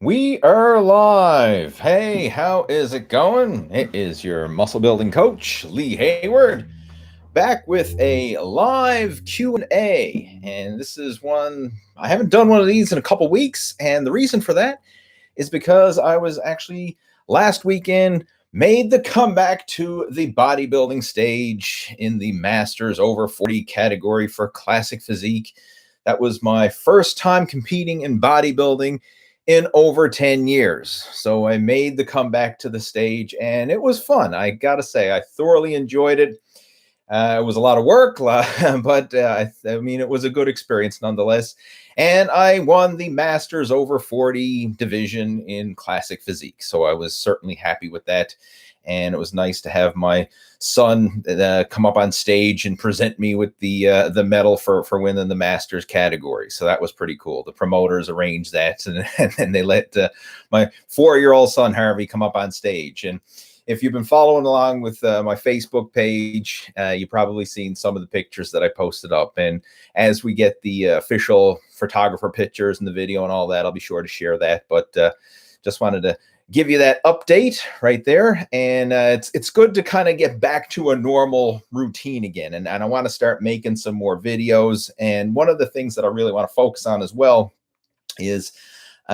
We are live. Hey, how is it going? It is your muscle building coach, Lee Hayward, back with a live Q&A. And this is one, I haven't done one of these in a couple weeks. And the reason for that is because I was actually last weekend made the comeback to the bodybuilding stage in the Masters over 40 category for classic physique. That was my first time competing in bodybuilding in over 10 years. So I made the comeback to the stage and it was fun. I got to say, I thoroughly enjoyed it. It was a lot of work, but I mean, it was a good experience nonetheless. And I won the Masters over 40 division in classic physique. So I was certainly happy with that. And it was nice to have my son come up on stage and present me with the medal for winning the Masters category. So that was pretty cool. The promoters arranged that, and then they let my 4-year-old son Harvey come up on stage. And if you've been following along with my Facebook page, you've probably seen some of the pictures that I posted up. And as we get the official photographer pictures and the video and all that, I'll be sure to share that. But just wanted to give you that update right there. And it's good to kind of get back to a normal routine again. And I want to start making some more videos. And one of the things that I really want to focus on as well is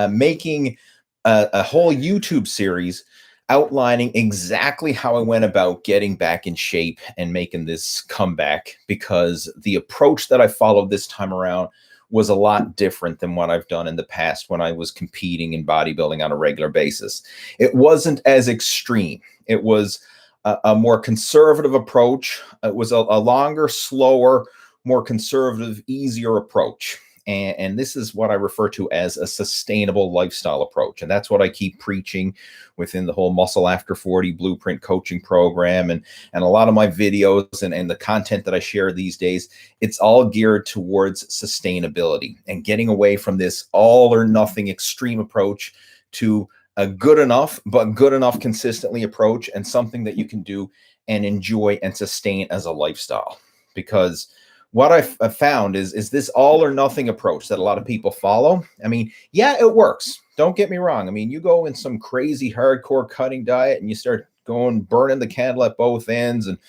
making a whole YouTube series outlining exactly how I went about getting back in shape and making this comeback, because the approach that I followed this time around was a lot different than what I've done in the past when I was competing in bodybuilding on a regular basis. It wasn't as extreme. It was a more conservative approach. It was a longer, slower, more conservative, easier approach. And this is what I refer to as a sustainable lifestyle approach. And that's what I keep preaching within the whole Muscle After 40 Blueprint coaching program. And a lot of my videos and the content that I share these days, it's all geared towards sustainability and getting away from this all or nothing extreme approach to a good enough, but good enough consistently approach, and something that you can do and enjoy and sustain as a lifestyle. Because what I've found is this all or nothing approach that a lot of people follow. I mean, yeah, it works. Don't get me wrong. I mean, you go in some crazy hardcore cutting diet and you start going burning the candle at both ends and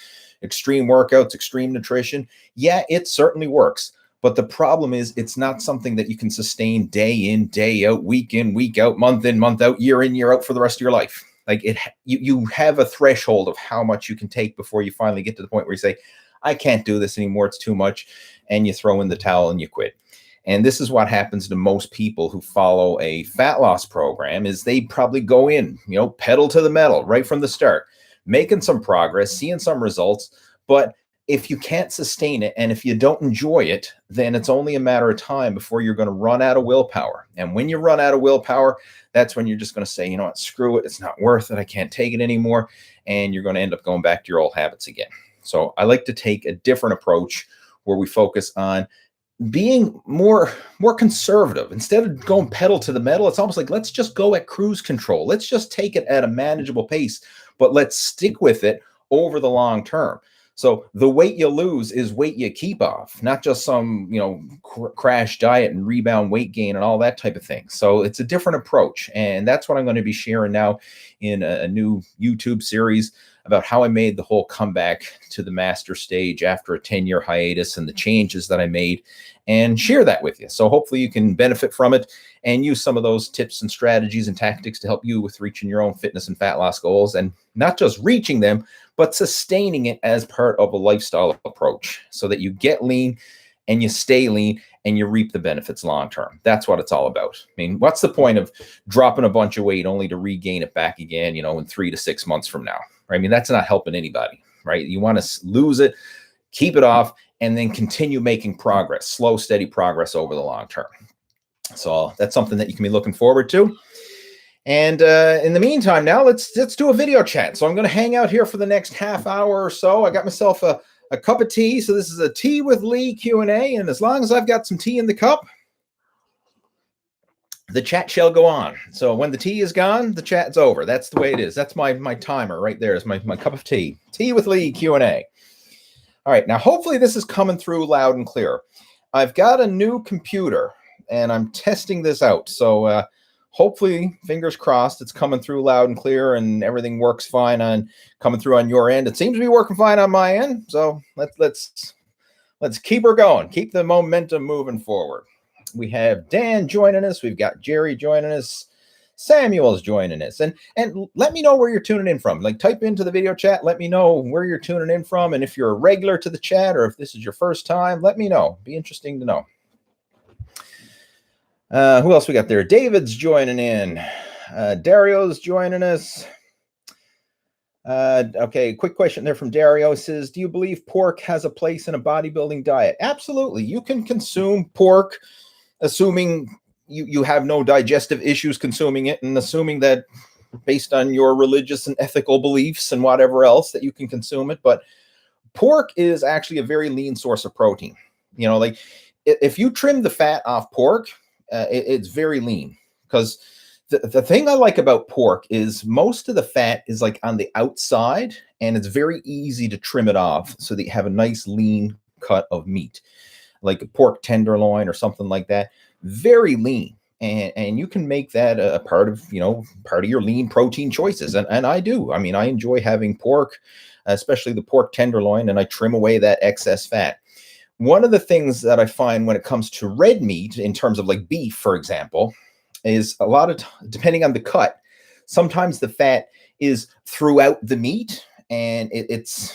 extreme workouts, extreme nutrition. Yeah, it certainly works. But the problem is it's not something that you can sustain day in, day out, week in, week out, month in, month out, year in, year out for the rest of your life. Like you have a threshold of how much you can take before you finally get to the point where you say, I can't do this anymore. It's too much. And you throw in the towel and you quit. And this is what happens to most people who follow a fat loss program. Is they probably go in, pedal to the metal right from the start, making some progress, seeing some results. But if you can't sustain it and if you don't enjoy it, then it's only a matter of time before you're going to run out of willpower. And when you run out of willpower, that's when you're just going to say, you know what, screw it. It's not worth it. I can't take it anymore. And you're going to end up going back to your old habits again. So I like to take a different approach where we focus on being more conservative. Instead of going pedal to the metal, it's almost like, let's just go at cruise control. Let's just take it at a manageable pace, but let's stick with it over the long term. So the weight you lose is weight you keep off, not just some, crash diet and rebound weight gain and all that type of thing. So it's a different approach. And that's what I'm going to be sharing now in a new YouTube series about how I made the whole comeback to the master stage after a 10-year hiatus and the changes that I made, and share that with you. So hopefully you can benefit from it and use some of those tips and strategies and tactics to help you with reaching your own fitness and fat loss goals, and not just reaching them, but sustaining it as part of a lifestyle approach so that you get lean and you stay lean and you reap the benefits long term. That's what it's all about. I mean, what's the point of dropping a bunch of weight only to regain it back again, in 3 to 6 months from now? Right? I mean, that's not helping anybody, right? You want to lose it, keep it off, and then continue making progress, slow, steady progress over the long term. So that's something that you can be looking forward to. And in the meantime, now let's do a video chat. So I'm going to hang out here for the next half hour or so. I got myself a cup of tea. So this is a Tea with Lee Q&A. And as long as I've got some tea in the cup, the chat shall go on. So when the tea is gone, the chat's over. That's the way it is. That's my timer right there is my cup of tea. Tea with Lee Q&A. All right. Now, hopefully this is coming through loud and clear. I've got a new computer and I'm testing this out. So hopefully, fingers crossed, it's coming through loud and clear and everything works fine on coming through on your end. It seems to be working fine on my end. So let's keep her going. Keep the momentum moving forward. We have Dan joining us. We've got Jerry joining us. Samuel's joining us. And let me know where you're tuning in from. Like, type into the video chat. Let me know where you're tuning in from. And if you're a regular to the chat or if this is your first time, let me know. Be interesting to know. Who else we got there? David's joining in. Dario's joining us. Okay, quick question there from Dario. Says, do you believe pork has a place in a bodybuilding diet? Absolutely. You can consume pork, assuming you have no digestive issues consuming it, and assuming that based on your religious and ethical beliefs and whatever else that you can consume it. But pork is actually a very lean source of protein. You know, like if you trim the fat off pork, it's very lean, because the thing I like about pork is most of the fat is like on the outside, and it's very easy to trim it off so that you have a nice lean cut of meat, like a pork tenderloin or something like that. Very lean. And you can make that a part of your lean protein choices. And I do. I mean, I enjoy having pork, especially the pork tenderloin, and I trim away that excess fat. One of the things that I find when it comes to red meat, in terms of like beef, for example, is a lot of depending on the cut, sometimes the fat is throughout the meat, and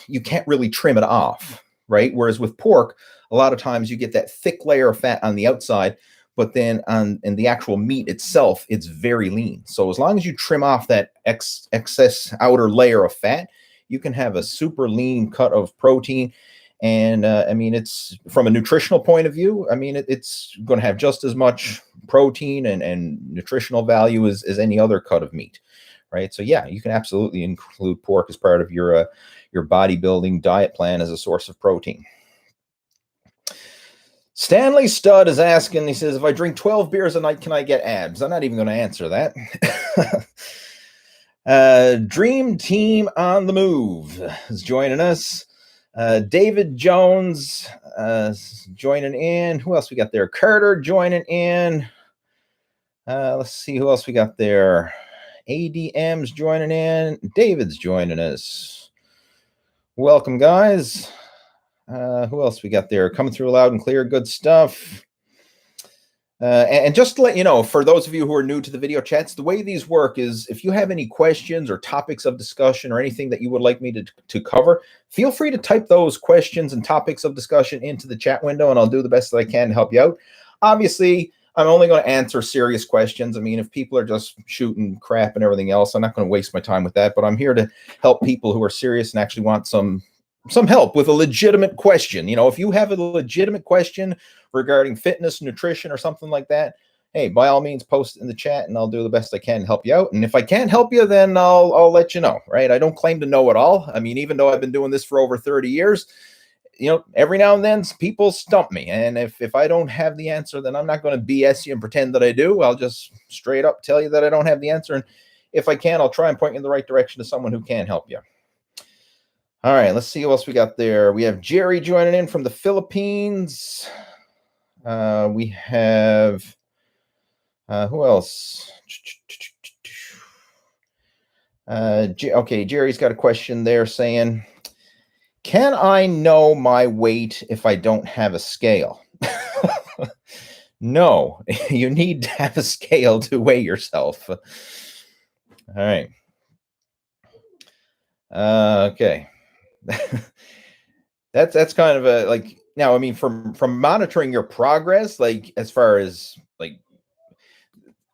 you can't really trim it off, right? Whereas with pork, a lot of times you get that thick layer of fat on the outside, but then in the actual meat itself, it's very lean. So as long as you trim off that excess outer layer of fat, you can have a super lean cut of protein. And I mean, it's from a nutritional point of view, I mean, it's going to have just as much protein and nutritional value as any other cut of meat, right? So yeah, you can absolutely include pork as part of your bodybuilding diet plan as a source of protein. Stanley Stud is asking, he says, if I drink 12 beers a night, can I get abs? I'm not even going to answer that. Dream Team on the Move is joining us. David Jones joining in. Who else we got there? Carter joining in. Let's see who else we got there. ADM's joining in. David's joining us. Welcome, guys. Who else we got there? Coming through loud and clear. Good stuff. And just to let you know, for those of you who are new to the video chats, the way these work is if you have any questions or topics of discussion or anything that you would like me to cover, feel free to type those questions and topics of discussion into the chat window, and I'll do the best that I can to help you out. Obviously, I'm only going to answer serious questions. I mean, if people are just shooting crap and everything else, I'm not going to waste my time with that, but I'm here to help people who are serious and actually want some help with a legitimate question. You know, if you have a legitimate question regarding fitness, nutrition, or something like that, hey, by all means, post it in the chat and I'll do the best I can to help you out. And if I can't help you, then I'll let you know, right? I don't claim to know it all. I mean, even though I've been doing this for over 30 years, you know, every now and then people stump me. And if I don't have the answer, then I'm not going to BS you and pretend that I do. I'll just straight up tell you that I don't have the answer. And if I can, I'll try and point you in the right direction to someone who can help you. All right, let's see what else we got there. We have Jerry joining in from the Philippines. We have, who else? Okay, Jerry's got a question there saying, can I know my weight if I don't have a scale? No, you need to have a scale to weigh yourself. All right. Okay. That's kind of a like now. I mean, from monitoring your progress, like as far as like,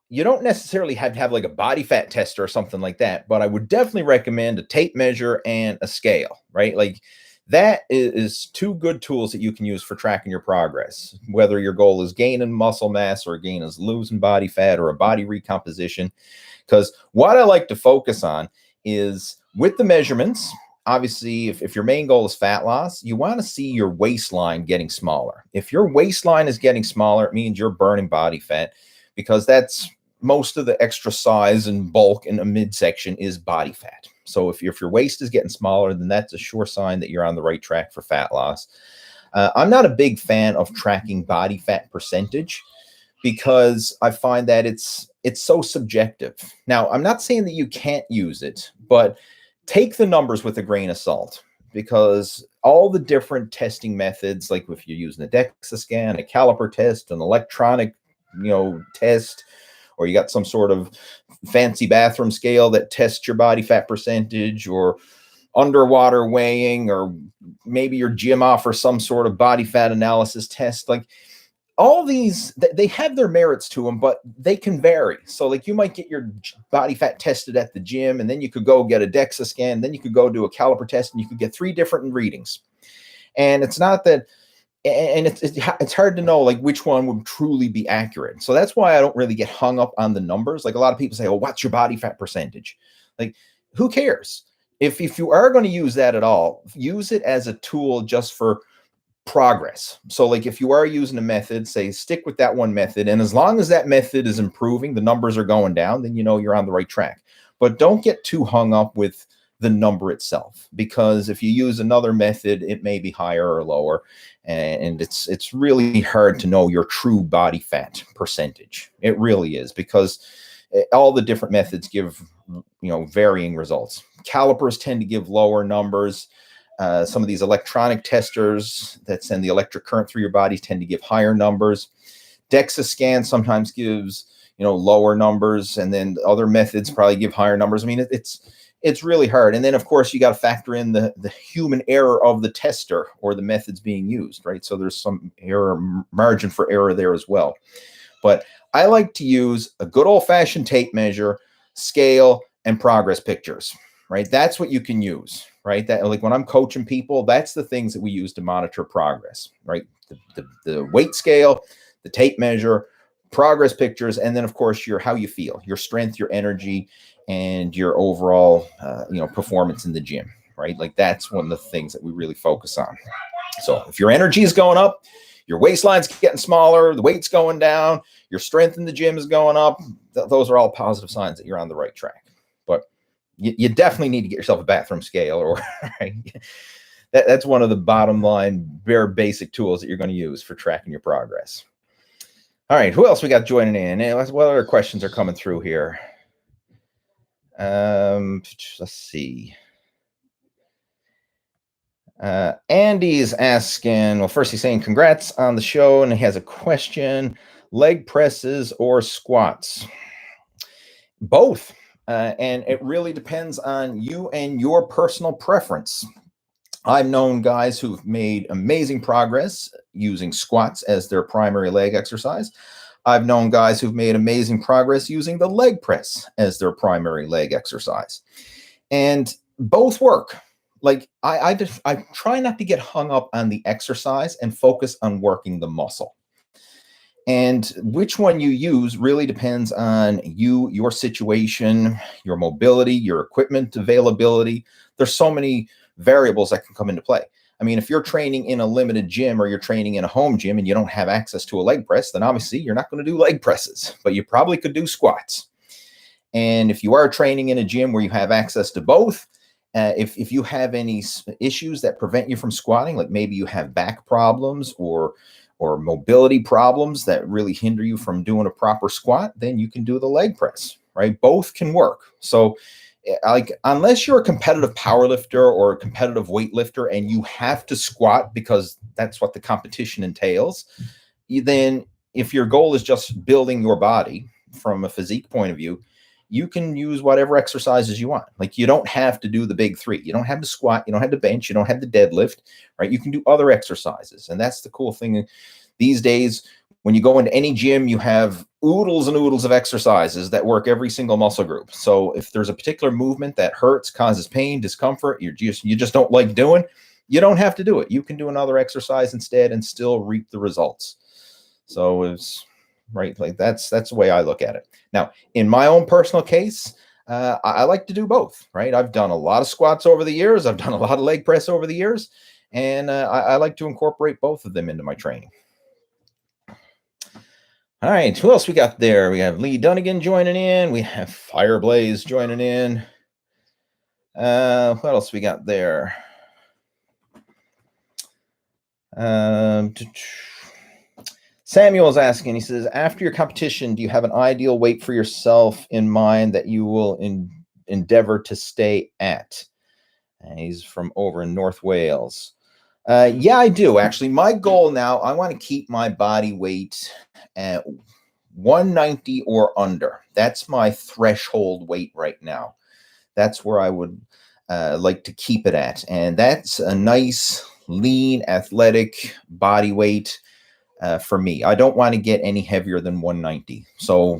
you don't necessarily have to have like a body fat tester or something like that, but I would definitely recommend a tape measure and a scale, right? Like that is two good tools that you can use for tracking your progress, whether your goal is gaining muscle mass or gain is losing body fat or a body recomposition. Because what I like to focus on is with the measurements. Obviously, if your main goal is fat loss, you want to see your waistline getting smaller. If your waistline is getting smaller, it means you're burning body fat, because that's most of the extra size and bulk in a midsection is body fat. So if your waist is getting smaller, then that's a sure sign that you're on the right track for fat loss. I'm not a big fan of tracking body fat percentage, because I find that it's it's so subjective. Now, I'm not saying that you can't use it, but take the numbers with a grain of salt, because all the different testing methods, like if you're using a DEXA scan, a caliper test, an electronic, test, or you got some sort of fancy bathroom scale that tests your body fat percentage, or underwater weighing, or maybe your gym offers some sort of body fat analysis test. Like, all these, they have their merits to them, but they can vary. So like, you might get your body fat tested at the gym, and then you could go get a DEXA scan, then you could go do a caliper test, and you could get 3 different readings. And it's not that, and it's hard to know like which one would truly be accurate. So that's why I don't really get hung up on the numbers. Like, a lot of people say, oh, what's your body fat percentage? Like, who cares? If you are going to use that at all, use it as a tool just for progress. So like, if you are using a method, say, stick with that one method, and as long as that method is improving, the numbers are going down, then you're on the right track. But don't get too hung up with the number itself, because if you use another method, it may be higher or lower, and it's really hard to know your true body fat percentage. It really is, because all the different methods give varying results. Calipers tend to give lower numbers. Some of these electronic testers that send the electric current through your body tend to give higher numbers. DEXA scan sometimes gives lower numbers, and then other methods probably give higher numbers. I mean, it's really hard. And then of course you got to factor in the human error of the tester or the methods being used, right? So there's some margin for error there as well. But I like to use a good old-fashioned tape measure, scale, and progress pictures, right? That's what you can use, right? That, like, when I'm coaching people, that's the things that we use to monitor progress, right? The weight scale, the tape measure, progress pictures, and then of course how you feel, your strength, your energy, and your overall performance in the gym, right? Like, that's one of the things that we really focus on. So if your energy is going up, your waistline's getting smaller, the weight's going down, your strength in the gym is going up, those are all positive signs that you're on the right track. But you definitely need to get yourself a bathroom scale, or right? That's one of the bottom line, bare basic tools that you're going to use for tracking your progress. All right, who else we got joining in? What other questions are coming through here? Let's see. Andy's asking, well, first he's saying congrats on the show, and he has a question: leg presses or squats? Both. And it really depends on you and your personal preference. I've known guys who've made amazing progress using squats as their primary leg exercise. I've known guys who've made amazing progress using the leg press as their primary leg exercise. And both work. Like, I try not to get hung up on the exercise and focus on working the muscle. And which one you use really depends on you, your situation, your mobility, your equipment availability. There's so many variables that can come into play. I mean, if you're training in a limited gym, or you're training in a home gym and you don't have access to a leg press, then obviously you're not going to do leg presses, but you probably could do squats. And if you are training in a gym where you have access to both, if you have any issues that prevent you from squatting, like maybe you have back problems or mobility problems that really hinder you from doing a proper squat, then you can do the leg press, right? Both can work. So like, unless you're a competitive power lifter or a competitive weightlifter and you have to squat because that's what the competition entails, then if your goal is just building your body from a physique point of view, you can use whatever exercises you want. Like, you don't have to do the big 3. You don't have to squat. You don't have to bench. You don't have to deadlift, right? You can do other exercises. And that's the cool thing these days. When you go into any gym, you have oodles and oodles of exercises that work every single muscle group. So if there's a particular movement that hurts, causes pain, discomfort, you just don't like doing, you don't have to do it. You can do another exercise instead and still reap the results. So it's right. Like, that's the way I look at it. Now, in my own personal case, I like to do both, right? I've done a lot of squats over the years. I've done a lot of leg press over the years, and I like to incorporate both of them into my training. All right, who else we got there? We have Lee Dunnigan joining in. We have Fireblaze joining in. What else we got there? Samuel's asking, he says, after your competition, do you have an ideal weight for yourself in mind that you will endeavor to stay at? And he's from over in North Wales. Yeah, I do. Actually, my goal now, I want to keep my body weight at 190 or under. That's my threshold weight right now. That's where I would like to keep it at. And that's a nice, lean, athletic body weight for me. I don't want to get any heavier than 190. So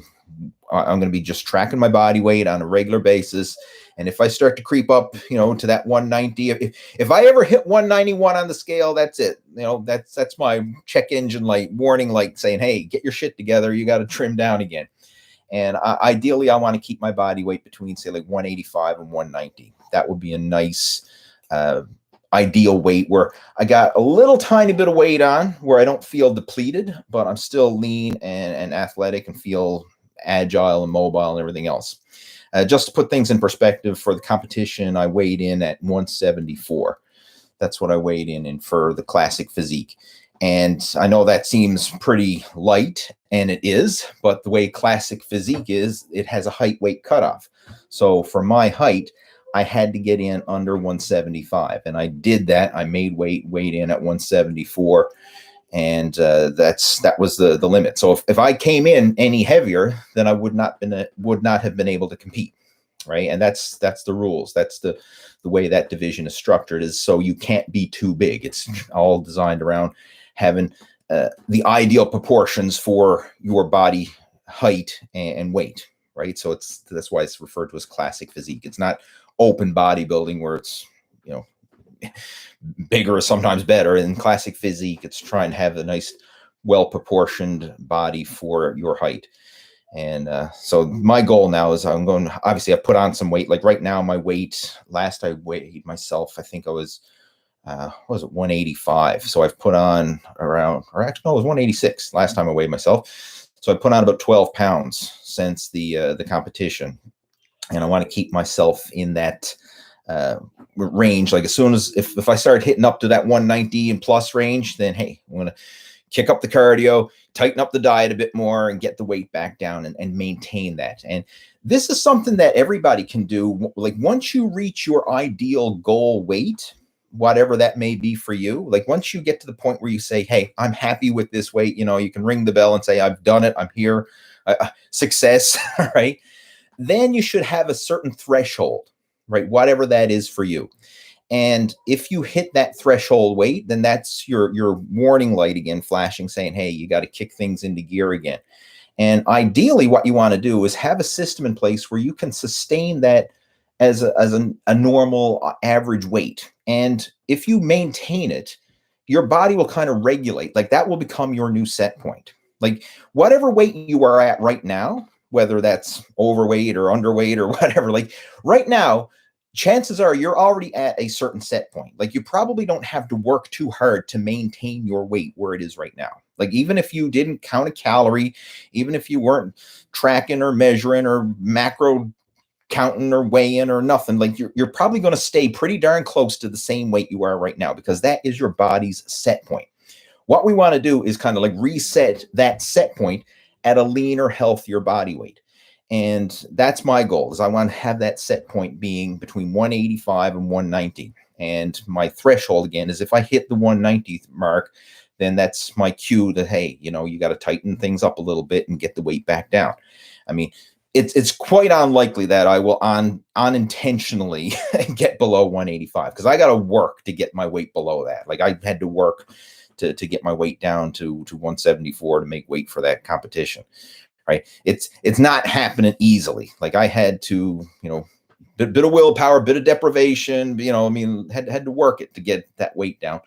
I'm going to be just tracking my body weight on a regular basis. And if I start to creep up, to that 190, if I ever hit 191 on the scale, that's it. That's my check engine light, warning light saying, hey, get your shit together. You got to trim down again. And ideally, I want to keep my body weight between, say, like 185 and 190. That would be a nice ideal weight where I got a little tiny bit of weight on where I don't feel depleted, but I'm still lean and athletic and feel agile and mobile and everything else. Just to put things in perspective, for the competition, I weighed in at 174. That's what I weighed in for the classic physique. And I know that seems pretty light, and it is, but the way classic physique is, it has a height weight cutoff. So for my height, I had to get in under 175, and I did that. I made weighed in at 174. And that was the limit. So if I came in any heavier, then I would not have been able to compete, right? And that's the rules. That's the way that division is structured, is so you can't be too big. It's all designed around having the ideal proportions for your body height and weight, right? So that's why it's referred to as classic physique. It's not open bodybuilding where it's bigger is sometimes better. In classic physique, it's trying to have a nice, well-proportioned body for your height. And so my goal now is obviously I put on some weight. Like right now, my weight, last I weighed myself, I think I was, what was it, 185. So I've put on around, or actually, no, it was 186 last time I weighed myself. So I put on about 12 pounds since the competition. And I want to keep myself in that range. Like as soon as if I start hitting up to that 190 and plus range, then hey, I'm gonna kick up the cardio, tighten up the diet a bit more, and get the weight back down and maintain that. And this is something that everybody can do. Like once you reach your ideal goal weight, whatever that may be for you, like once you get to the point where you say, hey, I'm happy with this weight, you can ring the bell and say, I've done it, I'm here, success, right? Then you should have a certain threshold, right? Whatever that is for you. And if you hit that threshold weight, then that's your warning light again flashing, saying, hey, you got to kick things into gear again. And ideally, what you want to do is have a system in place where you can sustain that as a normal average weight. And if you maintain it, your body will kind of regulate. Like that will become your new set point. Like whatever weight you are at right now, whether that's overweight or underweight or whatever, like right now, chances are you're already at a certain set point. Like you probably don't have to work too hard to maintain your weight where it is right now. Like even if you didn't count a calorie, even if you weren't tracking or measuring or macro counting or weighing or nothing, like you're probably going to stay pretty darn close to the same weight you are right now, because that is your body's set point. What we want to do is kind of like reset that set point at a leaner, healthier body weight. And that's my goal, is I want to have that set point being between 185 and 190. And my threshold, again, is if I hit the 190 mark, then that's my cue that, hey, you got to tighten things up a little bit and get the weight back down. I mean, it's quite unlikely that I will unintentionally get below 185, because I got to work to get my weight below that. Like I had to work to get my weight down to 174 to make weight for that competition, right? It's not happening easily. Like I had to, bit of willpower, bit of deprivation, had to work it to get that weight down.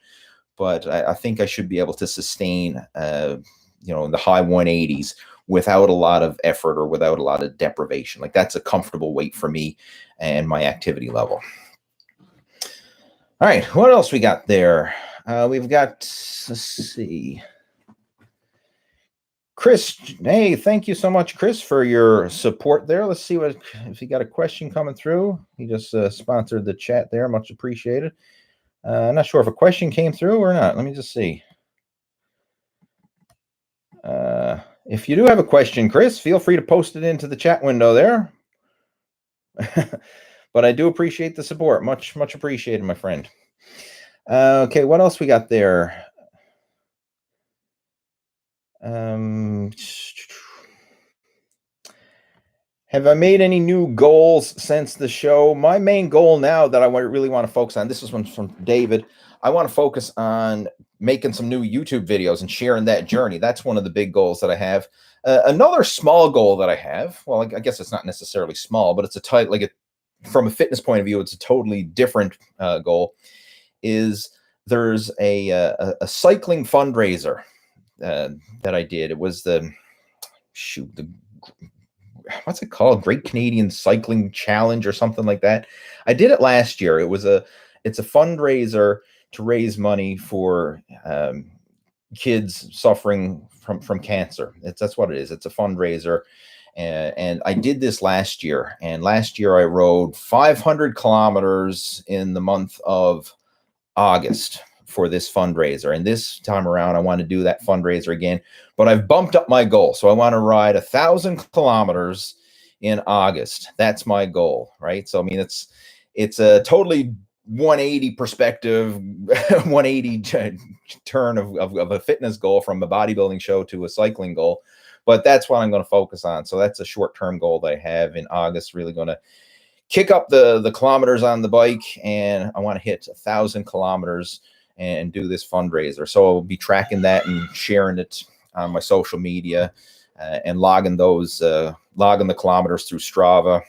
But I think I should be able to sustain, the high 180s without a lot of effort or without a lot of deprivation. Like that's a comfortable weight for me and my activity level. All right, what else we got there? We've got, let's see. Chris, hey, thank you so much, Chris, for your support there. Let's see if you got a question coming through. He just sponsored the chat there. Much appreciated. I'm not sure if a question came through or not. Let me just see. If you do have a question, Chris, feel free to post it into the chat window there. But I do appreciate the support. Much appreciated, my friend. Okay, what else we got there? Have I made any new goals since the show? My main goal now that I really want to focus on, this is one from David. I want to focus on making some new YouTube videos and sharing that journey. That's one of the big goals that I have. Another small goal that I have, well, I guess it's not necessarily small, but it's from a fitness point of view, it's a totally different goal, is there's a cycling fundraiser that I did. It was what's it called? Great Canadian Cycling Challenge or something like that. I did it last year. It's a fundraiser to raise money for kids suffering from cancer. That's what it is. It's a fundraiser. And I did this last year. And last year I rode 500 kilometers in the month of August for this fundraiser. And this time around, I want to do that fundraiser again, but I've bumped up my goal. So I want to ride 1,000 kilometers in August. That's my goal, right? So, I mean, it's a totally 180 perspective, 180 turn of a fitness goal from a bodybuilding show to a cycling goal. But that's what I'm going to focus on. So that's a short-term goal that I have in August, really going to kick up the kilometers on the bike, and I want to hit 1,000 kilometers and do this fundraiser. So I'll be tracking that and sharing it on my social media and logging the kilometers through Strava.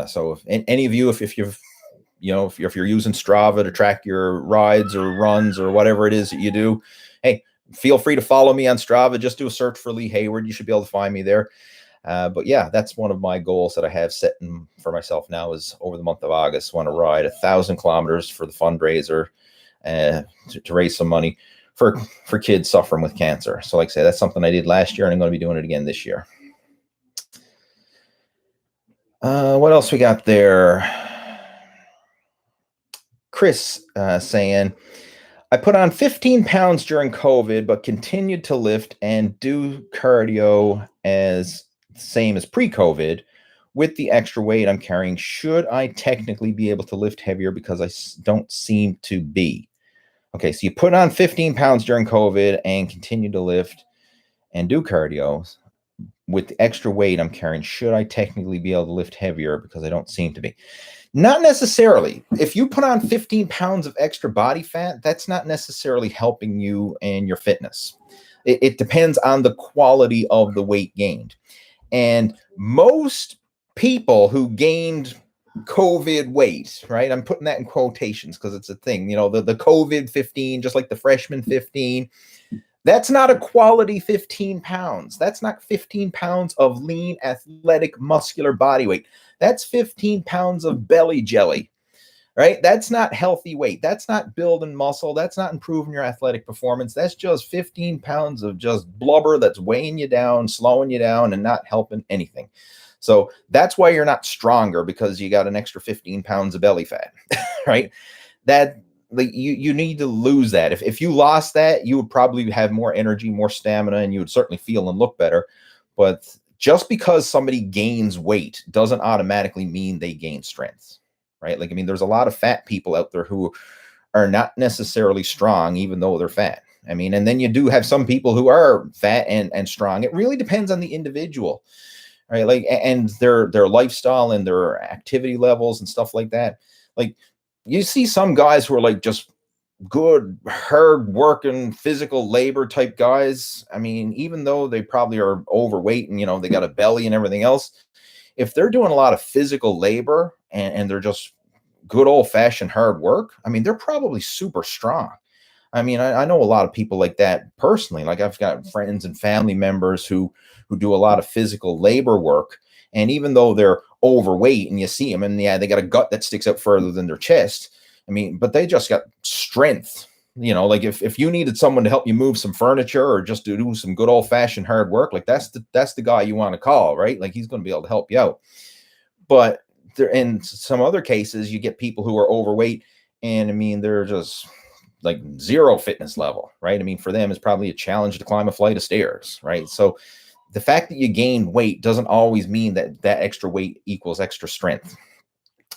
So if any of you, if you're using Strava to track your rides or runs or whatever it is that you do, hey, feel free to follow me on Strava. Just do a search for Lee Hayward. You should be able to find me there. But yeah, that's one of my goals that I have set for myself now, is over the month of August, I want to ride 1,000 kilometers for the fundraiser to raise some money for kids suffering with cancer. So like I say, that's something I did last year, and I'm going to be doing it again this year. What else we got there? Chris saying, I put on 15 pounds during COVID, but continued to lift and do cardio as same as pre-COVID. With the extra weight I'm carrying, should I technically be able to lift heavier because I don't seem to be? Okay, so you put on 15 pounds during COVID and continue to lift and do cardio. With the extra weight I'm carrying, should I technically be able to lift heavier because I don't seem to be? Not necessarily. If you put on 15 pounds of extra body fat, that's not necessarily helping you and your fitness. It depends on the quality of the weight gained. And most people who gained COVID weight, right? I'm putting that in quotations because it's a thing, the COVID 15, just like the freshman 15, that's not a quality 15 pounds. That's not 15 pounds of lean, athletic, muscular body weight. That's 15 pounds of belly jelly, right? That's not healthy weight. That's not building muscle. That's not improving your athletic performance. That's just 15 pounds of just blubber that's weighing you down, slowing you down, and not helping anything. So that's why you're not stronger, because you got an extra 15 pounds of belly fat, right? You need to lose that. If you lost that, you would probably have more energy, more stamina, and you would certainly feel and look better. But just because somebody gains weight doesn't automatically mean they gain strength, right? Like, I mean, there's a lot of fat people out there who are not necessarily strong, even though they're fat. I mean, and then you do have some people who are fat and strong. It really depends on the individual, right? Like, and their lifestyle and their activity levels and stuff like that. Like, you see some guys who are like just good, hard working, physical labor type guys. I mean, even though they probably are overweight and, they got a belly and everything else, if they're doing a lot of physical labor and they're just good old fashioned hard work, I mean, they're probably super strong. I mean, I know a lot of people like that personally. Like, I've got friends and family members who do a lot of physical labor work. And even though they're overweight and you see them and yeah, they got a gut that sticks out further than their chest. I mean, but they just got strength, like if you needed someone to help you move some furniture or just to do some good old fashioned hard work, like that's the guy you want to call, right? Like, he's going to be able to help you out. But there, in some other cases, you get people who are overweight and I mean, they're just like zero fitness level, right? I mean, for them, it's probably a challenge to climb a flight of stairs, right? So the fact that you gain weight doesn't always mean that that extra weight equals extra strength.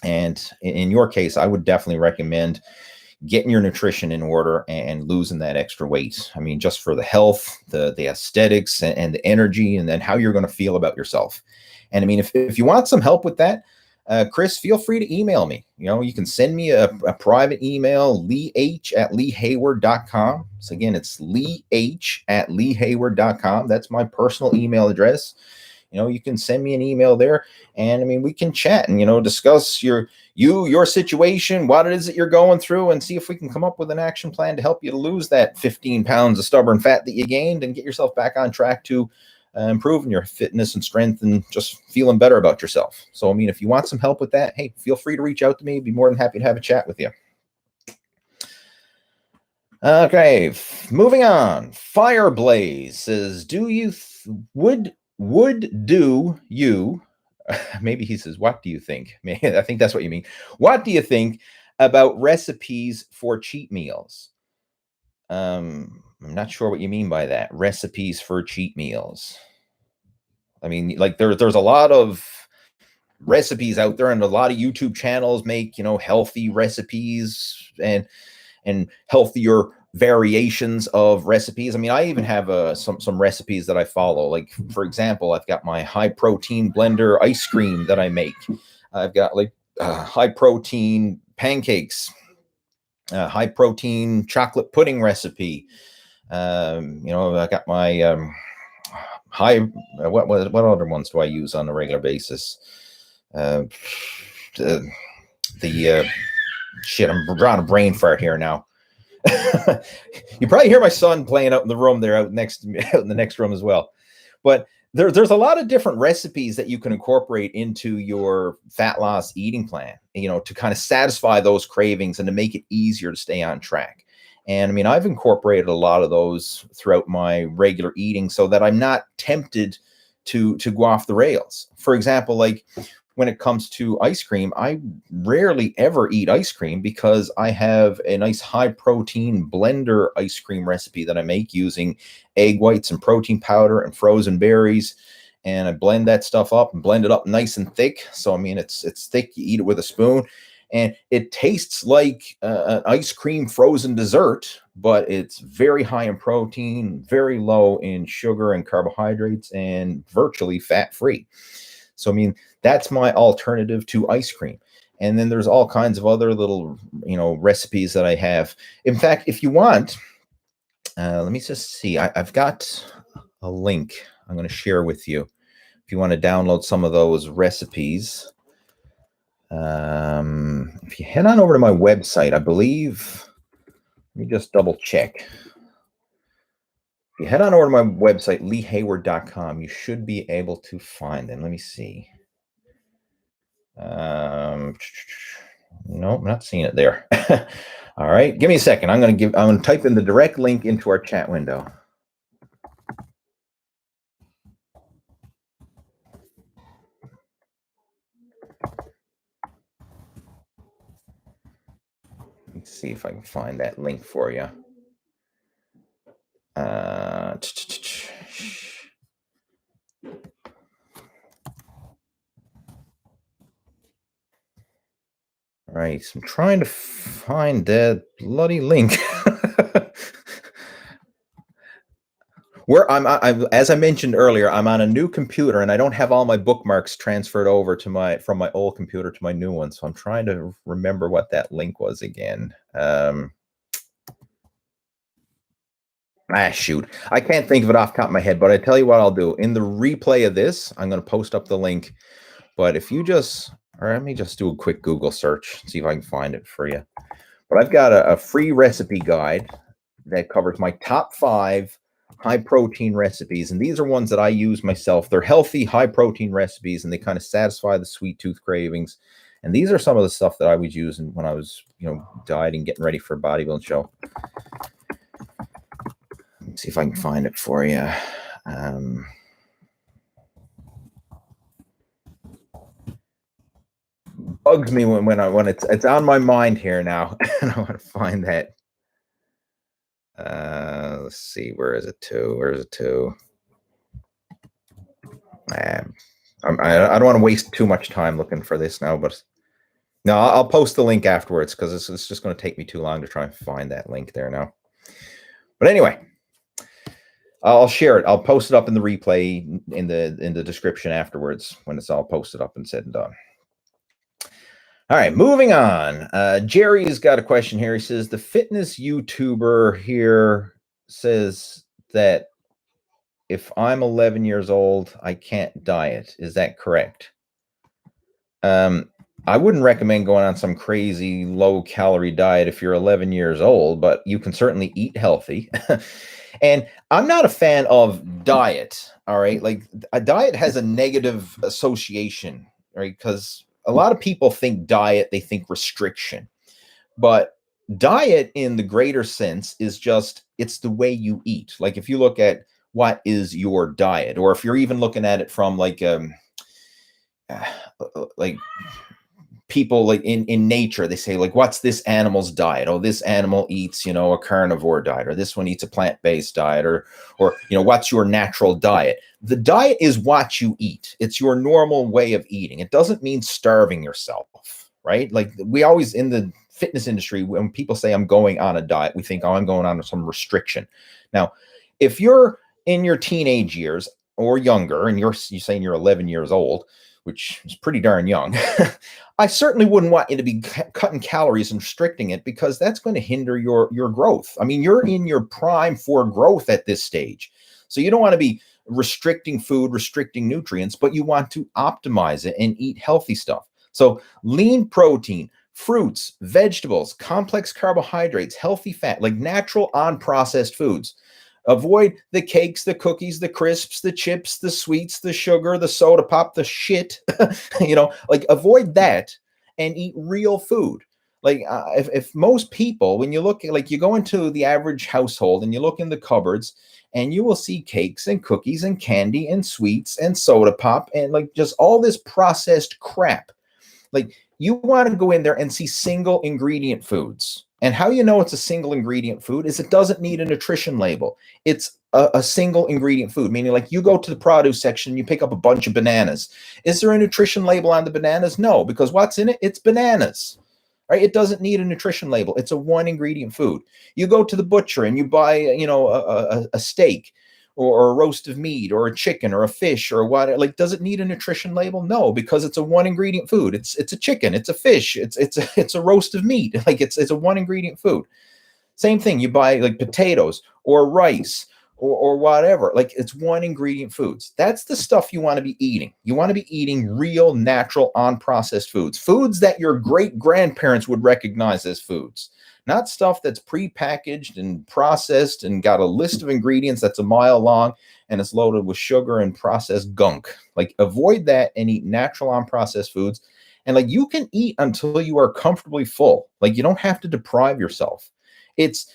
And in your case, I would definitely recommend getting your nutrition in order and losing that extra weight. I mean, just for the health, the aesthetics, and the energy, and then how you're going to feel about yourself. And I mean, if you want some help with that, Chris, feel free to email me. You know, you can send me a private email, leeh@leehayward.com. So again, it's leeh@leehayward.com. That's my personal email address. You know, you can send me an email there, and I mean, we can chat and, you know, discuss your situation, what it is that you're going through, and see if we can come up with an action plan to help you to lose that 15 pounds of stubborn fat that you gained and get yourself back on track to improving your fitness and strength and just feeling better about yourself. So, I mean, if you want some help with that, hey, feel free to reach out to me. I'd be more than happy to have a chat with you. Okay, moving on. Fireblaze says, do you would do you maybe he says, what do you think? I think that's what you mean. What do you think about recipes for cheat meals? I'm not sure what you mean by that. Recipes for cheat meals. I mean, like there's a lot of recipes out there, and a lot of YouTube channels make, you know, healthy recipes and healthier variations of recipes. I mean, I even have some recipes that I follow. Like, for example, I've got my high protein blender ice cream that I make. I've got like high protein pancakes, high protein chocolate pudding recipe. You know, I got my high. What other ones do I use on a regular basis? Shit, I'm drawing a brain fart here now. You probably hear my son playing out in the room there, out in the next room as well. But there's a lot of different recipes that you can incorporate into your fat loss eating plan, you know, to kind of satisfy those cravings and to make it easier to stay on track. And I mean, I've incorporated a lot of those throughout my regular eating so that I'm not tempted to go off the rails. For example, like when it comes to ice cream, I rarely ever eat ice cream because I have a nice high protein blender ice cream recipe that I make using egg whites and protein powder and frozen berries. And I blend that stuff up and blend it up nice and thick. So, I mean, it's thick. You eat it with a spoon, and it tastes like an ice cream frozen dessert, but it's very high in protein, very low in sugar and carbohydrates, and virtually fat-free. So, I mean, that's my alternative to ice cream. And then there's all kinds of other little, you know, recipes that I have. In fact, if you want, let me just see. I've got a link I'm going to share with you if you want to download some of those recipes. If you head on over to my website, I believe, let me just double check. If you head on over to my website, leehayward.com, you should be able to find them. Let me see. No, I'm not seeing it there. All right, give me a second. I'm going to type in the direct link into our chat window. Let's see if I can find that link for you. Right, so I'm trying to find that bloody link. Where I'm, as I mentioned earlier, I'm on a new computer and I don't have all my bookmarks transferred over to from my old computer to my new one. So I'm trying to remember what that link was again. Shoot. I can't think of it off the top of my head, but I tell you what I'll do. In the replay of this, I'm going to post up the link. But if you just, or let me just do a quick Google search, see if I can find it for you. But I've got a free recipe guide that covers my top 5 high protein recipes. And these are ones that I use myself. They're healthy, high protein recipes, and they kind of satisfy the sweet tooth cravings. And these are some of the stuff that I was using when I was, you know, dieting, getting ready for a bodybuilding show. Let's see if I can find it for you. Bugs me when it's on my mind here now, and I want to find that. Let's see. Where is it to? Where is it to? I don't want to waste too much time looking for this now, but no, I'll post the link afterwards because it's just going to take me too long to try and find that link there now. But anyway, I'll share it. I'll post it up in the replay in the description afterwards when it's all posted up and said and done. All right, moving on. Jerry's got a question here. He says, the fitness YouTuber here says that if I'm 11 years old, I can't diet. Is that correct? I wouldn't recommend going on some crazy low-calorie diet if you're 11 years old, but you can certainly eat healthy. And I'm not a fan of diet, all right? Like, a diet has a negative association, right? Because a lot of people think diet, they think restriction. But diet in the greater sense is just, it's the way you eat. Like, if you look at what is your diet, or if you're even looking at it from like people like in nature, they say, like, what's this animal's diet? Oh, this animal eats, a carnivore diet, or this one eats a plant-based diet, or what's your natural diet? The diet is what you eat. It's your normal way of eating. It doesn't mean starving yourself, right? Like, we always, in the fitness industry, when people say I'm going on a diet, we think, oh, I'm going on some restriction. Now, if you're in your teenage years or younger, and you're saying you're 11 years old, which is pretty darn young, I certainly wouldn't want you to be cutting calories and restricting it, because that's going to hinder your growth. I mean, you're in your prime for growth at this stage. So you don't want to be restricting food, restricting nutrients, but you want to optimize it and eat healthy stuff. So lean protein, fruits, vegetables, complex carbohydrates, healthy fat, like natural unprocessed foods. Avoid the cakes, the cookies, the crisps, the chips, the sweets, the sugar, the soda pop, the shit, like, avoid that and eat real food. Like, if most people, when you look, like, you go into the average household and you look in the cupboards, and you will see cakes and cookies and candy and sweets and soda pop and, like, just all this processed crap. Like, you want to go in there and see single ingredient foods. And how you know it's a single ingredient food is it doesn't need a nutrition label. It's a single ingredient food, meaning, like, you go to the produce section, you pick up a bunch of bananas. Is there a nutrition label on the bananas? No, because what's in it? It's bananas, right? It doesn't need a nutrition label. It's a one ingredient food. You go to the butcher and you buy, a steak, or a roast of meat, or a chicken, or a fish, or what. Like, does it need a nutrition label? No, because it's a one ingredient food. It's a chicken, it's a fish, it's a roast of meat. Like, it's a one ingredient food. Same thing, you buy, like, potatoes or rice or whatever. Like, it's one ingredient foods. That's the stuff you want to be eating. You want to be eating real, natural, unprocessed foods that your great grandparents would recognize as foods. Not stuff that's prepackaged and processed and got a list of ingredients that's a mile long and it's loaded with sugar and processed gunk. Like, avoid that and eat natural, unprocessed foods. And, like, you can eat until you are comfortably full. Like, you don't have to deprive yourself. It's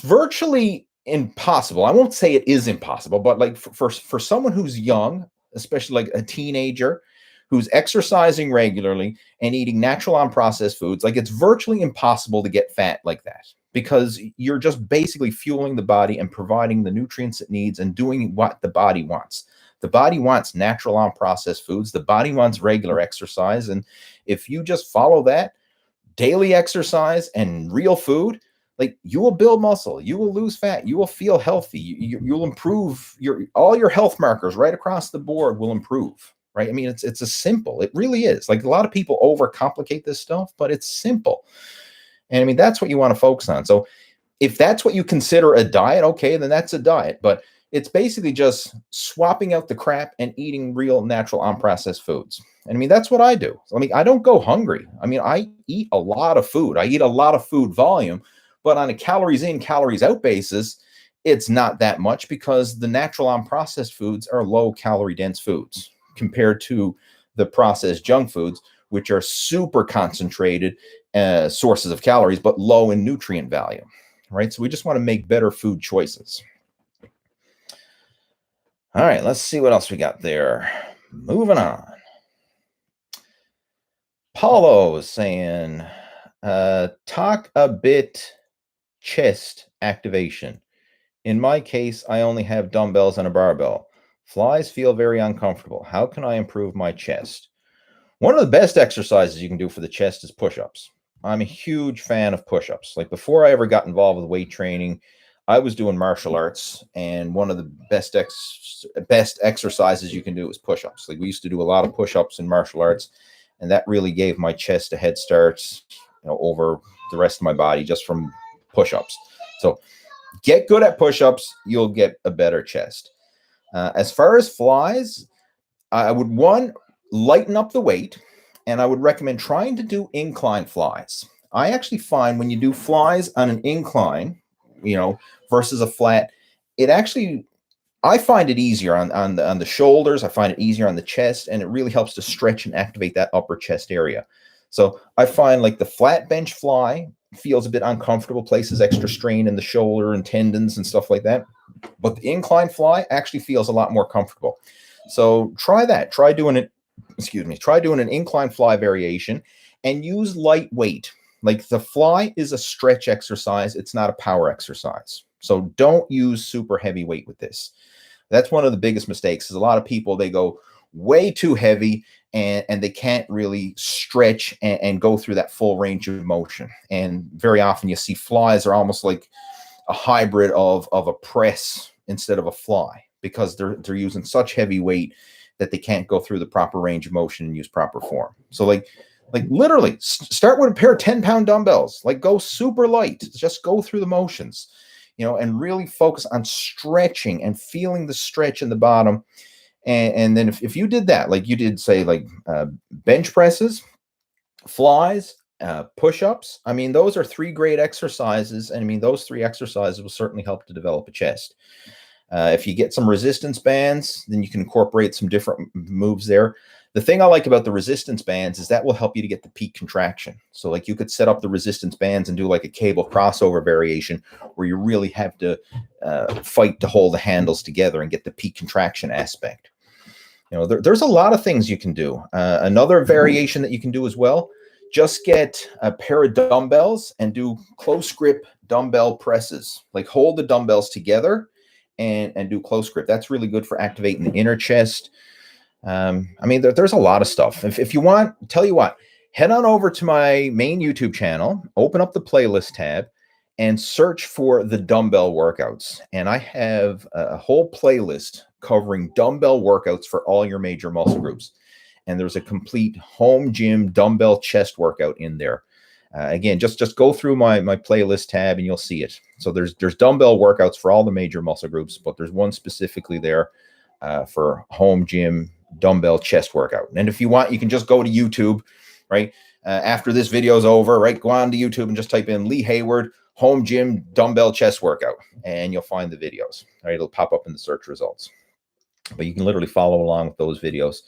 virtually impossible. I won't say it is impossible, but, like, for someone who's young, especially like a teenager, who's exercising regularly and eating natural unprocessed foods, like, it's virtually impossible to get fat like that, because you're just basically fueling the body and providing the nutrients it needs and doing what the body wants. The body wants natural unprocessed foods. The body wants regular exercise. And if you just follow that, daily exercise and real food, like, you will build muscle, you will lose fat, you will feel healthy, you'll improve all your health markers right across the board will improve. Right? I mean, it's a simple. It really is. Like, a lot of people overcomplicate this stuff, but it's simple. And I mean, that's what you want to focus on. So if that's what you consider a diet, okay, then that's a diet. But it's basically just swapping out the crap and eating real, natural, unprocessed foods. And I mean, that's what I do. I mean, I don't go hungry. I mean, I eat a lot of food. I eat a lot of food volume, but on a calories in, calories out basis, it's not that much, because the natural, unprocessed foods are low calorie dense foods compared to the processed junk foods, which are super concentrated sources of calories, but low in nutrient value, right? So we just want to make better food choices. All right, let's see what else we got there. Moving on. Paulo is saying, talk a bit chest activation In my case, I only have dumbbells and a barbell. Flies feel very uncomfortable. How can I improve my chest? One of the best exercises you can do for the chest is push-ups. I'm a huge fan of push-ups. Like before I ever got involved with weight training, I was doing martial arts, and one of the best exercises you can do is push-ups. Like we used to do a lot of push-ups in martial arts, and that really gave my chest a head start, over the rest of my body just from push-ups. So get good at push-ups, you'll get a better chest. As far as flies, I would lighten up the weight, and I would recommend trying to do incline flies. I actually find when you do flies on an incline, versus a flat, I find it easier on the shoulders. I find it easier on the chest, and it really helps to stretch and activate that upper chest area. So I find like the flat bench fly feels a bit uncomfortable, places extra strain in the shoulder and tendons and stuff like that. But the incline fly actually feels a lot more comfortable. So try that. Try doing an incline fly variation and use light weight. Like the fly is a stretch exercise. It's not a power exercise. So don't use super heavy weight with this. That's one of the biggest mistakes is a lot of people, they go way too heavy and they can't really stretch and go through that full range of motion. And very often you see flies are almost like a hybrid of a press instead of a fly because they're using such heavy weight that they can't go through the proper range of motion and use proper form. So like literally start with a pair of 10-pound dumbbells, like go super light, just go through the motions, and really focus on stretching and feeling the stretch in the bottom. And then if you did that, like you did say, bench presses, flies, push-ups, those are 3 great exercises. And those 3 exercises will certainly help to develop a chest. If you get some resistance bands, then you can incorporate some different moves there. The thing I like about the resistance bands is that will help you to get the peak contraction. So like you could set up the resistance bands and do like a cable crossover variation where you really have to fight to hold the handles together and get the peak contraction aspect. There's a lot of things you can do. Another variation that you can do as well, just get a pair of dumbbells and do close grip dumbbell presses. Like hold the dumbbells together and do close grip. That's really good for activating the inner chest. There's a lot of stuff. If you want, tell you what, head on over to my main YouTube channel, open up the playlist tab, and search for the dumbbell workouts. And I have a whole playlist covering dumbbell workouts for all your major muscle groups. And there's a complete home gym dumbbell chest workout in there. Again, just go through my playlist tab and you'll see it. So there's dumbbell workouts for all the major muscle groups, but there's one specifically there for home gym dumbbell chest workout. And if you want, you can just go to YouTube, right? After this video is over, right? Go on to YouTube and just type in Lee Hayward home gym dumbbell chest workout, and you'll find the videos. Right? It'll pop up in the search results. But you can literally follow along with those videos,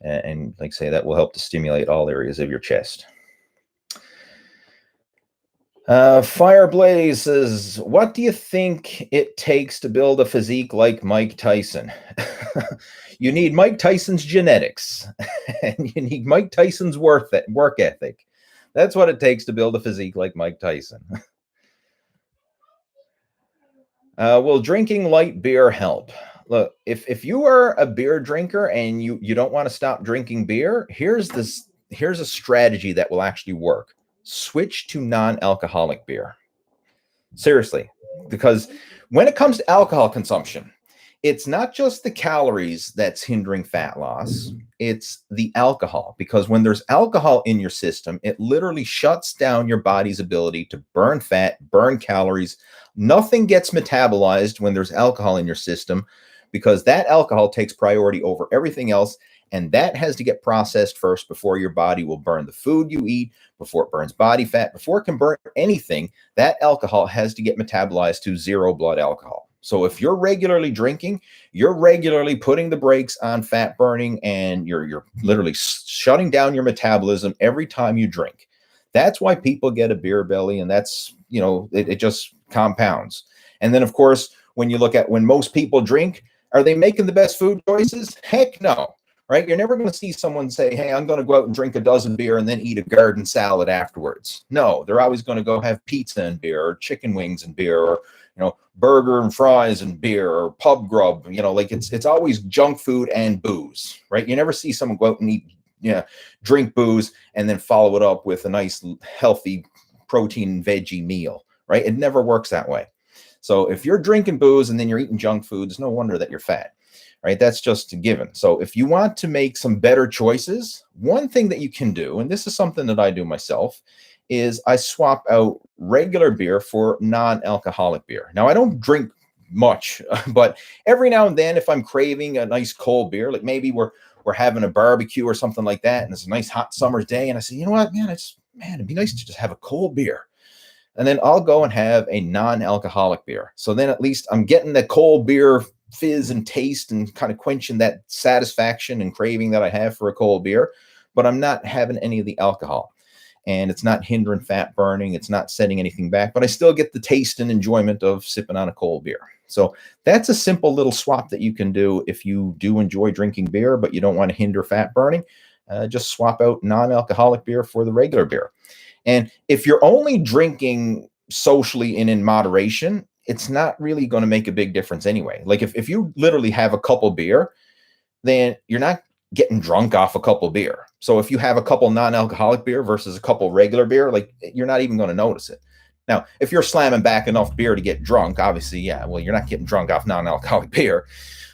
and like I say, that will help to stimulate all areas of your chest. Fireblaze says, what do you think it takes to build a physique like Mike Tyson? You need Mike Tyson's genetics, and you need Mike Tyson's work ethic. That's what it takes to build a physique like Mike Tyson. Will drinking light beer help? Look, if you are a beer drinker and you don't want to stop drinking beer, here's a strategy that will actually work. Switch to non-alcoholic beer. Seriously, because when it comes to alcohol consumption, it's not just the calories that's hindering fat loss, it's the alcohol. Because when there's alcohol in your system, it literally shuts down your body's ability to burn fat, burn calories. Nothing gets metabolized when there's alcohol in your system because that alcohol takes priority over everything else. And that has to get processed first before your body will burn the food you eat, before it burns body fat, before it can burn anything. That alcohol has to get metabolized to 0 blood alcohol. So if you're regularly drinking, you're regularly putting the brakes on fat burning, and you're literally shutting down your metabolism every time you drink. That's why people get a beer belly, and that's, it just compounds. And then, of course, when you look at when most people drink, are they making the best food choices? Heck no. Right? You're never going to see someone say, hey, I'm going to go out and drink a dozen beer and then eat a garden salad afterwards. No, they're always going to go have pizza and beer or chicken wings and beer or burger and fries and beer, or pub grub. Like it's always junk food and booze, right? You never see someone go out and eat, drink booze and then follow it up with a nice healthy protein veggie meal, right? It never works that way. So if you're drinking booze and then you're eating junk food, it's no wonder that you're fat, right? That's just a given. So if you want to make some better choices, one thing that you can do, and this is something that I do myself, is I swap out regular beer for non-alcoholic beer. Now, I don't drink much, but every now and then, if I'm craving a nice cold beer, like maybe we're having a barbecue or something like that, and it's a nice hot summer's day, and I say, you know what, man, it'd be nice to just have a cold beer. And then I'll go and have a non-alcoholic beer. So then at least I'm getting the cold beer fizz and taste and kind of quenching that satisfaction and craving that I have for a cold beer, but I'm not having any of the alcohol. And it's not hindering fat burning. It's not setting anything back, but I still get the taste and enjoyment of sipping on a cold beer. So that's a simple little swap that you can do if you do enjoy drinking beer, but you don't want to hinder fat burning. Just swap out non-alcoholic beer for the regular beer. And if you're only drinking socially and in moderation, it's not really going to make a big difference anyway. Like if you literally have a couple beer, then you're not getting drunk off a couple beer. So if you have a couple non-alcoholic beer versus a couple regular beer, like you're not even going to notice it. Now, if you're slamming back enough beer to get drunk, obviously, yeah, well, you're not getting drunk off non-alcoholic beer.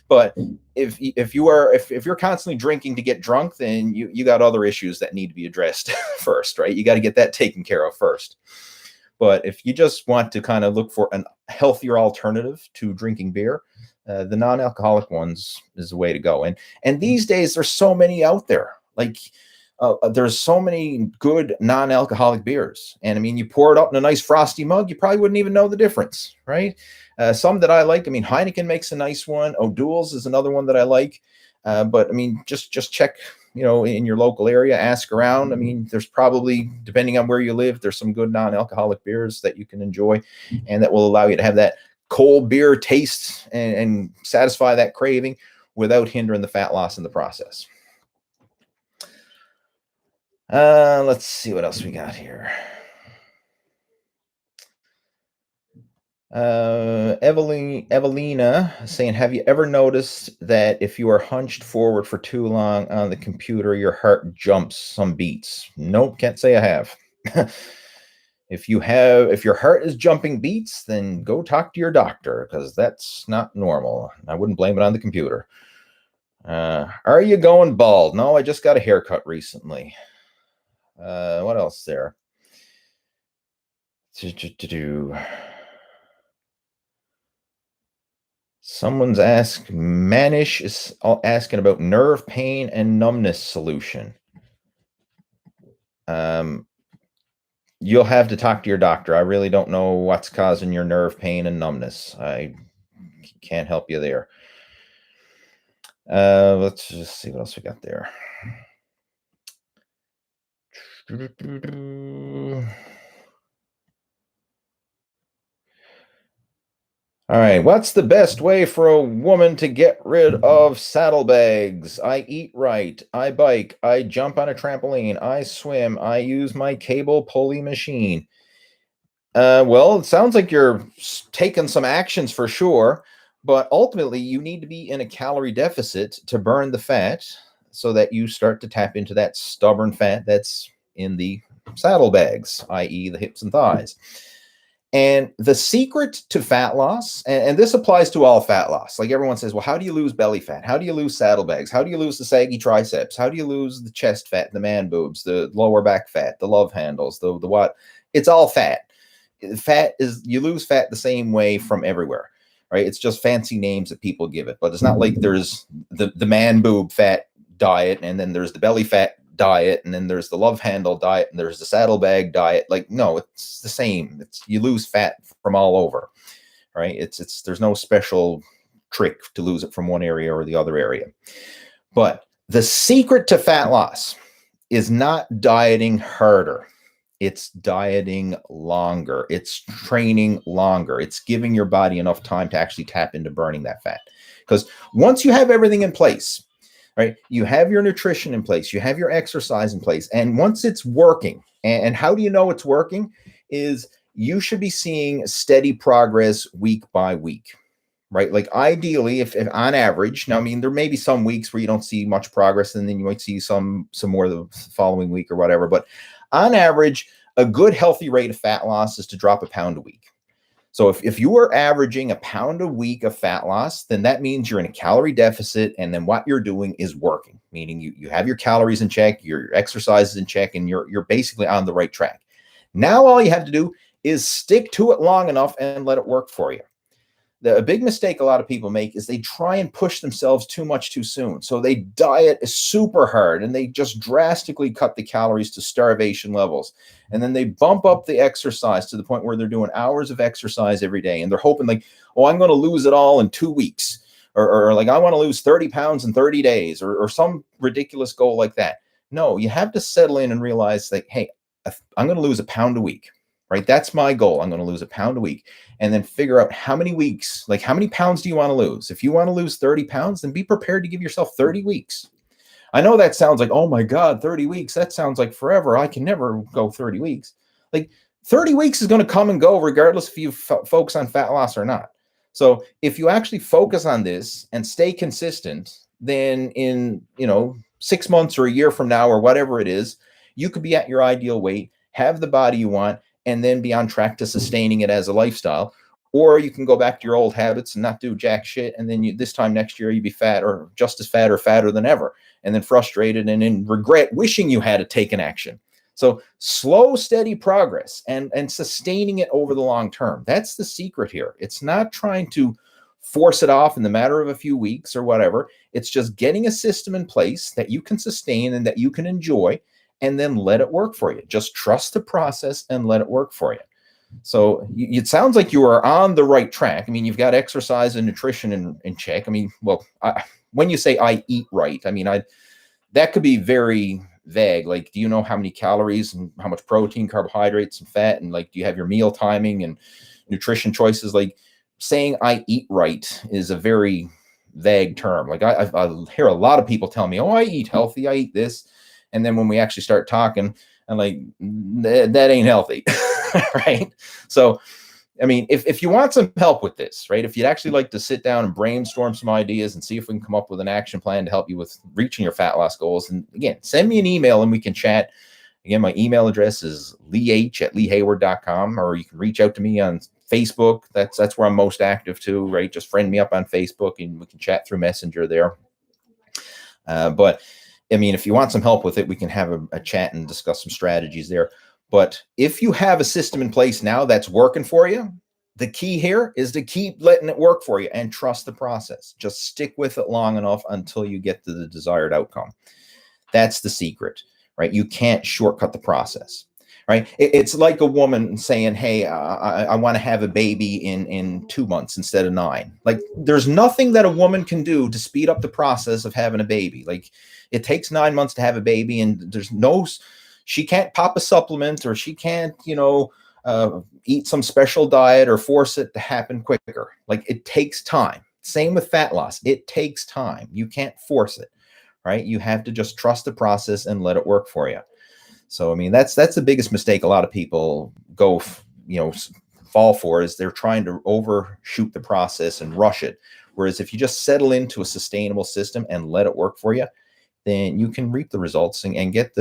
But if you're constantly drinking to get drunk, then you got other issues that need to be addressed first, right? You got to get that taken care of first. But if you just want to kind of look for a healthier alternative to drinking beer, the non-alcoholic ones is the way to go. And these days, there's so many out there. Like there's so many good non-alcoholic beers. And I mean, you pour it up in a nice frosty mug, you probably wouldn't even know the difference, right? Some that I like, I mean, Heineken makes a nice one. O'Doul's is another one that I like. But I mean, just check, in your local area, ask around. I mean, there's probably, depending on where you live, there's some good non-alcoholic beers that you can enjoy and that will allow you to have that cold beer taste and satisfy that craving without hindering the fat loss in the process. Let's see what else we got here. Evelina saying, have you ever noticed that if you are hunched forward for too long on the computer, your heart jumps some beats? Nope, can't say I have. If your heart is jumping beats, then go talk to your doctor, because that's not normal. I wouldn't blame it on the computer. Are you going bald? No, I just got a haircut recently. What else there? Someone's Manish is asking about nerve pain and numbness solution. You'll have to talk to your doctor. I really don't know what's causing your nerve pain and numbness. I can't help you there. Let's just see what else we got there. All right, what's the best way for a woman to get rid of saddlebags? I eat right, I bike, I jump on a trampoline, I swim, I use my cable pulley machine. Well, it sounds like you're taking some actions for sure, but ultimately you need to be in a calorie deficit to burn the fat so that you start to tap into that stubborn fat that's in the saddlebags, i.e. the hips and thighs. And the secret to fat loss, and this applies to all fat loss. Like everyone says, well, how do you lose belly fat? How do you lose saddlebags? How do you lose the saggy triceps? How do you lose the chest fat, the man boobs, the lower back fat, the love handles, the what? It's all fat. You lose fat the same way from everywhere, right? It's just fancy names that people give it. But it's not like there's the man boob fat diet, and then there's the belly fat diet, and then there's the love handle diet, and there's the saddlebag diet. Like, no, it's the same. You lose fat from all over, right? There's no special trick to lose it from one area or the other area. But the secret to fat loss is not dieting harder. It's dieting longer. It's training longer. It's giving your body enough time to actually tap into burning that fat. Because once you have everything in place, right? You have your nutrition in place, you have your exercise in place, and once it's working, and how do you know it's working is you should be seeing steady progress week by week, right? Like ideally, if on average, now, I mean, there may be some weeks where you don't see much progress and then you might see some more the following week or whatever. But on average, a good healthy rate of fat loss is to drop a pound a week. So if you are averaging a pound a week of fat loss, then that means you're in a calorie deficit, and then what you're doing is working, meaning you have your calories in check, your exercise is in check, and you're basically on the right track. Now all you have to do is stick to it long enough and let it work for you. A big mistake a lot of people make is they try and push themselves too much too soon. So they diet super hard and they just drastically cut the calories to starvation levels. And then they bump up the exercise to the point where they're doing hours of exercise every day. And they're hoping like, oh, I'm going to lose it all in 2 weeks. Or like, I want to lose 30 pounds in 30 days or some ridiculous goal like that. No, you have to settle in and realize like, hey, I'm going to lose a pound a week. Right? That's my goal. I'm going to lose a pound a week, and then figure out how many weeks, like how many pounds do you want to lose? If you want to lose 30 pounds, then be prepared to give yourself 30 weeks. I know that sounds like, oh my God, 30 weeks. That sounds like forever. I can never go 30 weeks. Like 30 weeks is going to come and go regardless if you focus on fat loss or not. So if you actually focus on this and stay consistent, then in, 6 months or a year from now or whatever it is, you could be at your ideal weight, have the body you want, and then be on track to sustaining it as a lifestyle. Or you can go back to your old habits and not do jack shit. And then this time next year, you'd be fat or just as fat or fatter than ever. And then frustrated and in regret, wishing you had taken action. So slow, steady progress and sustaining it over the long term. That's the secret here. It's not trying to force it off in the matter of a few weeks or whatever. It's just getting a system in place that you can sustain and that you can enjoy, and then let it work for you. Just trust the process and let it work for you. So it sounds like you are on the right track. I mean, you've got exercise and nutrition in check. I mean, well, when you say I eat right, I mean, that could be very vague. Like, do you know how many calories and how much protein, carbohydrates, and fat? And like, do you have your meal timing and nutrition choices? Like, saying I eat right is a very vague term. Like, I hear a lot of people tell me, oh, I eat healthy, I eat this. And then when we actually start talking, I'm like, that ain't healthy, right? So, I mean, if you want some help with this, right, if you'd actually like to sit down and brainstorm some ideas and see if we can come up with an action plan to help you with reaching your fat loss goals, and again, send me an email and we can chat. Again, my email address is leeh@leehayward.com, or you can reach out to me on Facebook. That's where I'm most active too, right? Just friend me up on Facebook and we can chat through Messenger there. But I mean, if you want some help with it, we can have a chat and discuss some strategies there. But if you have a system in place now that's working for you, the key here is to keep letting it work for you and trust the process. Just stick with it long enough until you get to the desired outcome. That's the secret, right? You can't shortcut the process, right? It's like a woman saying, hey, I want to have a baby in 2 months instead of 9. Like, there's nothing that a woman can do to speed up the process of having a baby. Like, it takes 9 months to have a baby, and she can't pop a supplement, or she can't, eat some special diet or force it to happen quicker. Like, it takes time. Same with fat loss. It takes time. You can't force it, right? You have to just trust the process and let it work for you. So, I mean, that's the biggest mistake a lot of people fall for, is they're trying to overshoot the process and rush it. Whereas if you just settle into a sustainable system and let it work for you, then you can reap the results and get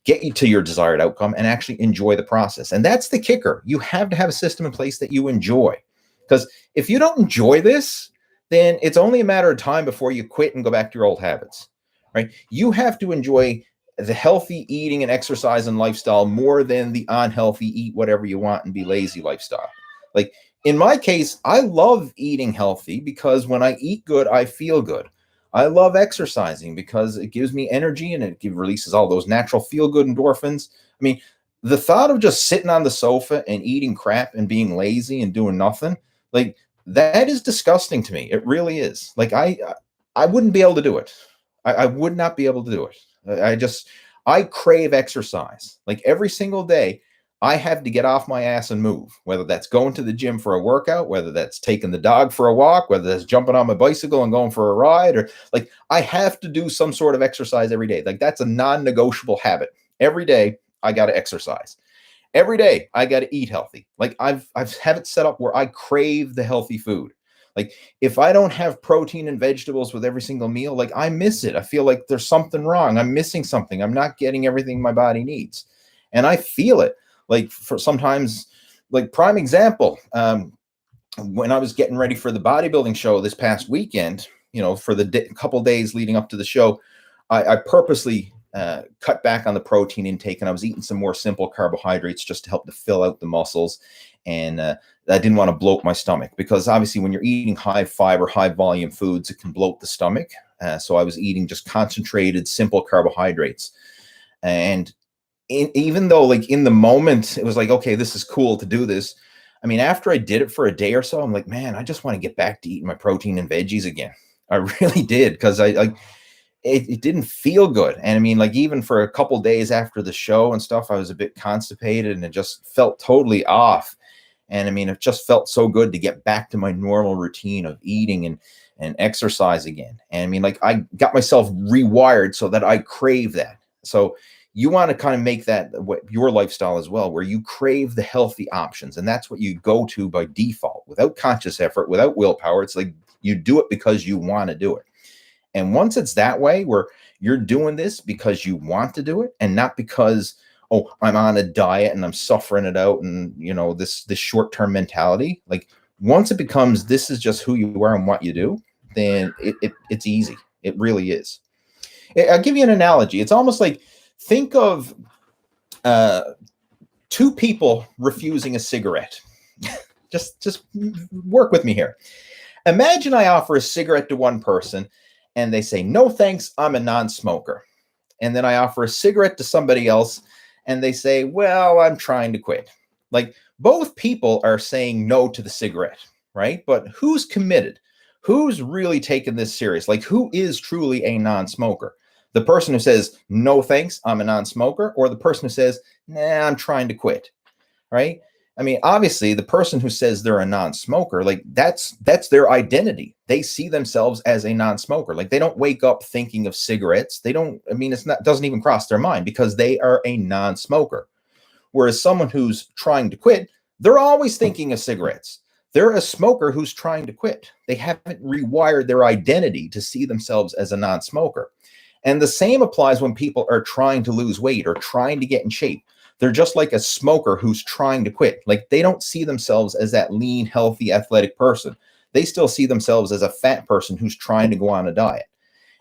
you to your desired outcome and actually enjoy the process. And that's the kicker. You have to have a system in place that you enjoy. Because if you don't enjoy this, then it's only a matter of time before you quit and go back to your old habits, right? You have to enjoy the healthy eating and exercise and lifestyle more than the unhealthy eat whatever you want and be lazy lifestyle. Like, in my case, I love eating healthy because when I eat good, I feel good. I love exercising because it gives me energy and it releases all those natural feel-good endorphins. I mean, the thought of just sitting on the sofa and eating crap and being lazy and doing nothing, like, that is disgusting to me. It really is. Like, I wouldn't be able to do it. I would not be able to do it. I crave exercise. Like, every single day, I have to get off my ass and move, whether that's going to the gym for a workout, whether that's taking the dog for a walk, whether that's jumping on my bicycle and going for a ride, or like, I have to do some sort of exercise every day. Like, that's a non-negotiable habit. Every day I got to exercise. every day I got to eat healthy. Like I've have it set up where I crave the healthy food. Like if I don't have protein and vegetables with every single meal, like I miss it. I feel like there's something wrong. I'm missing something. I'm not getting everything my body needs. And I feel it. Like for sometimes, like prime example, when I was getting ready for the bodybuilding show this past weekend, for the couple days leading up to the show, I purposely cut back on the protein intake, and I was eating some more simple carbohydrates just to help to fill out the muscles. And I didn't want to bloat my stomach, because obviously when you're eating high fiber, high volume foods, it can bloat the stomach. So I was eating just concentrated, simple carbohydrates. And even though like in the moment, it was like, okay, this is cool to do this. I mean, after I did it for a day or so, I'm like, man, I just want to get back to eating my protein and veggies again. I really did, because it didn't feel good. And I mean, like even for a couple days after the show and stuff, I was a bit constipated and it just felt totally off. And I mean, it just felt so good to get back to my normal routine of eating and exercise again. And I mean, like I got myself rewired so that I crave that. So you want to kind of make that your lifestyle as well, where you crave the healthy options. And that's what you go to by default, without conscious effort, without willpower. It's like you do it because you want to do it. And once it's that way, where you're doing this because you want to do it and not because, oh, I'm on a diet and I'm suffering it out, and this short-term mentality, like once it becomes this is just who you are and what you do, then it's easy. It really is. I'll give you an analogy. It's almost like, think of two people refusing a cigarette. just work with me here. Imagine I offer a cigarette to one person and they say, no, thanks, I'm a non-smoker. And then I offer a cigarette to somebody else and they say, well, I'm trying to quit. Like both people are saying no to the cigarette, right? But who's committed? Who's really taking this serious? Like who is truly a non-smoker? The person who says, no, thanks, I'm a non-smoker, or the person who says, nah, I'm trying to quit, right? I mean, obviously, the person who says they're a non-smoker, like that's their identity. They see themselves as a non-smoker. Like they don't wake up thinking of cigarettes. They don't, I mean, doesn't even cross their mind, because they are a non-smoker. Whereas someone who's trying to quit, they're always thinking of cigarettes. They're a smoker who's trying to quit. They haven't rewired their identity to see themselves as a non-smoker. And the same applies when people are trying to lose weight or trying to get in shape. They're just like a smoker who's trying to quit. Like they don't see themselves as that lean, healthy, athletic person. They still see themselves as a fat person who's trying to go on a diet.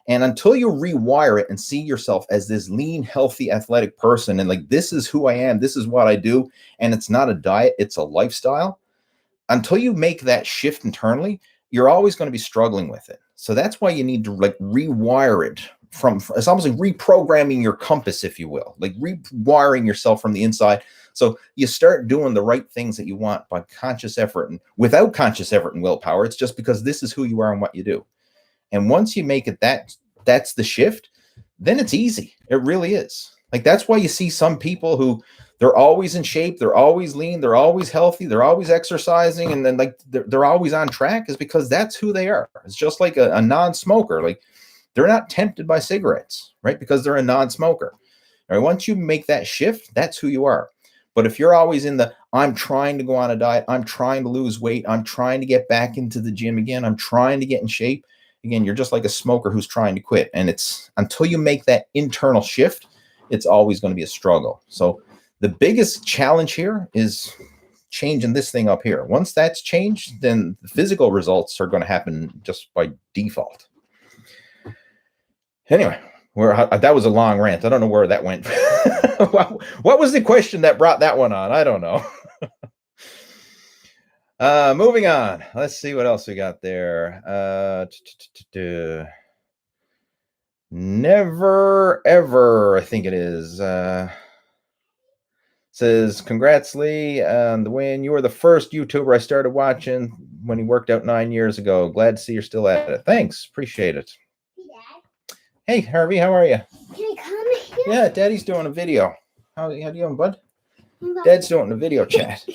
And until you rewire it and see yourself as this lean, healthy, athletic person, and like, this is who I am, this is what I do, and it's not a diet, it's a lifestyle, until you make that shift internally, you're always going to be struggling with it. So that's why you need to like rewire it it's almost like reprogramming your compass, if you will, like rewiring yourself from the inside. So you start doing the right things that you want by conscious effort, and without conscious effort and willpower. It's just because this is who you are and what you do. And once you make it that's the shift, then it's easy. It really is. Like that's why you see some people who they're always in shape, they're always lean, they're always healthy, they're always exercising, and then like they're always on track, is because that's who they are. It's just like a non-smoker. Like they're not tempted by cigarettes, right? Because they're a non-smoker. All right, once you make that shift, that's who you are. But if you're always in the, I'm trying to go on a diet, I'm trying to lose weight, I'm trying to get back into the gym again, I'm trying to get in shape, again, you're just like a smoker who's trying to quit. And it's until you make that internal shift, it's always going to be a struggle. So the biggest challenge here is changing this thing up here. Once that's changed, then the physical results are going to happen just by default. Anyway, that was a long rant. I don't know where that went. What was the question that brought that one on? I don't know. Moving on. Let's see what else we got there. Never ever, I think it is. Says, congrats, Lee, on the win. You were the first YouTuber I started watching when he worked out 9 years ago. Glad to see you're still at it. Thanks. Appreciate it. Hey, Harvey, how are you? Can I come here? Yeah, Daddy's doing a video. How you doing, bud? Dad's doing a video chat.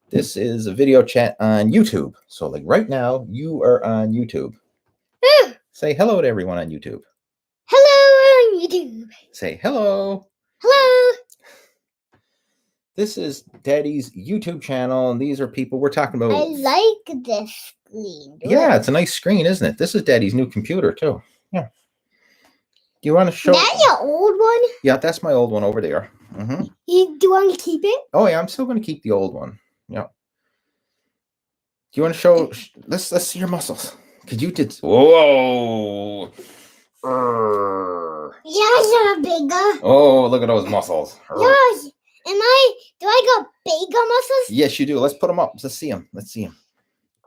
This is a video chat on YouTube. So, like right now, you are on YouTube. Say hello to everyone on YouTube. Hello on YouTube. Say hello. Hello. This is Daddy's YouTube channel, and these are people we're talking about. I like this screen. Yeah, it's a nice screen, isn't it? This is Daddy's new computer, too. Yeah. Do you want to show? That's your old one? Yeah, that's my old one over there. Do you want to keep it? Oh, yeah, I'm still going to keep the old one. Yeah. Do you want to show? Let's see your muscles. Because you did. Whoa. Yours are bigger. Oh, look at those muscles. Yours. Do I got bigger muscles? Yes, you do. Let's put them up. Let's see them. Mine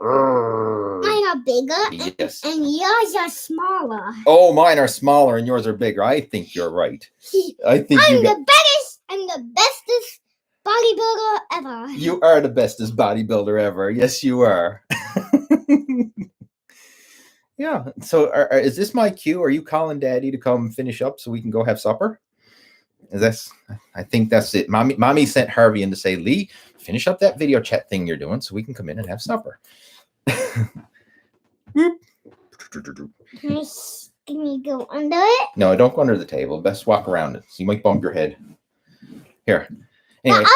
are bigger. Yes. And yours are smaller. Oh, mine are smaller and yours are bigger. I think you're right. I'm the bestest bodybuilder ever. You are the bestest bodybuilder ever. Yes, you are. Yeah. So is this my cue? Are you calling Daddy to come finish up so we can go have supper? I think that's it. Mommy sent Harvey in to say, Lee, finish up that video chat thing you're doing so we can come in and have supper. Can you go under it? No, don't go under the table. Best walk around it. So you might bump your head. Here. Anyway,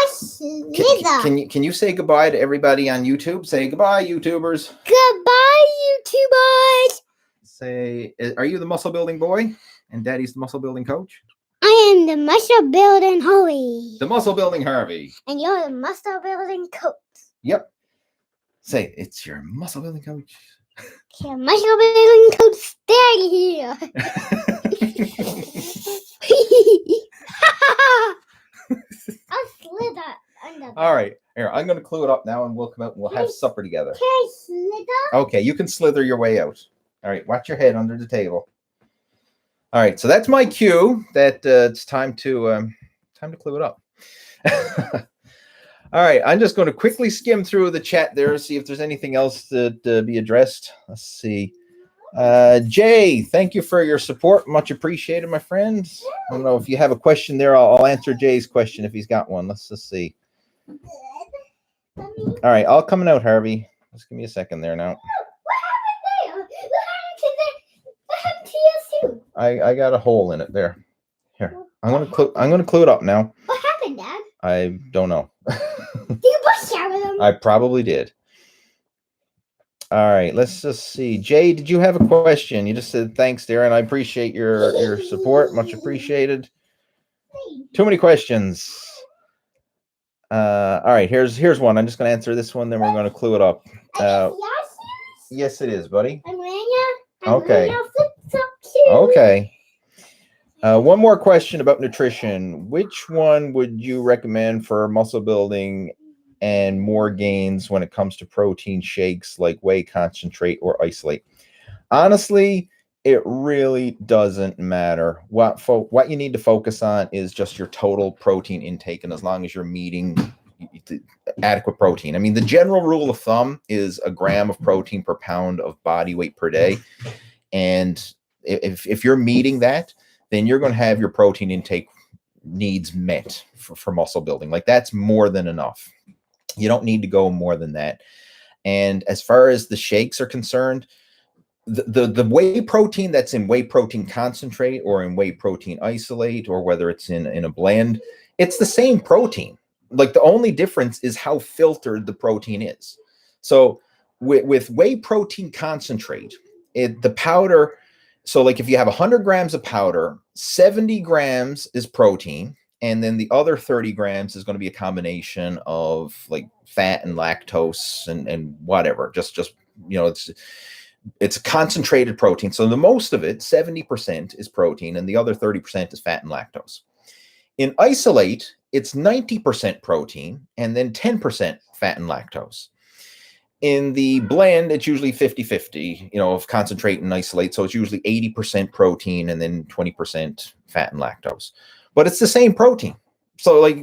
can you say goodbye to everybody on YouTube? Say goodbye, YouTubers. Goodbye, YouTubers. Say, are you the muscle building boy? And Daddy's the muscle building coach? I am the muscle building Harvey. The muscle building Harvey. And you're the muscle building coach. Yep. Say, it's your muscle building coach. Your muscle building coach Daddy here. I'll slither under. All right. Here, I'm going to clue it up now, and we'll come out and we'll have supper together. Can I slither? Okay, you can slither your way out. All right, watch your head under the table. All right, so that's my cue that it's time to clue it up. All right, I'm just going to quickly skim through the chat there, see if there's anything else to be addressed. Let's see. Jay, thank you for your support. Much appreciated, my friend. I don't know if you have a question there. I'll answer Jay's question if he's got one. Let's just see. All right, all coming out, Harvey. Just give me a second there now. What happened there? What happened to your suit? I got a hole in it there. Here, I'm gonna clue it up now. What happened, Dad? I don't know. Did you brush shower them? I probably did. All right, let's just see. Jay, did you have a question? You just said thanks, Darren. I appreciate your support. Much appreciated. Too many questions. All right, here's one. I'm just going to answer this one, then we're going to clue it up. Yes, it is, buddy. Okay. Okay. One more question about nutrition. Which one would you recommend for muscle building and more gains when it comes to protein shakes like whey concentrate or isolate? Honestly, it really doesn't matter. What you need to focus on is just your total protein intake, and as long as you're meeting adequate protein. I mean, the general rule of thumb is a gram of protein per pound of body weight per day, and if you're meeting that, then you're going to have your protein intake needs met for muscle building. Like, that's more than enough. You don't need to go more than that. And as far as the shakes are concerned, the whey protein that's in whey protein concentrate or in whey protein isolate, or whether it's in a blend, it's the same protein. Like, the only difference is how filtered the protein is. So with whey protein concentrate, the powder, so like if you have 100 grams of powder, 70 grams is protein, and then the other 30 grams is going to be a combination of like fat and lactose and whatever. Just you know, it's a concentrated protein. So the most of it, 70%, is protein, and the other 30% is fat and lactose. In isolate, it's 90% protein and then 10% fat and lactose. In the blend, it's usually 50-50, you know, of concentrate and isolate. So it's usually 80% protein and then 20% fat and lactose. But it's the same protein. So like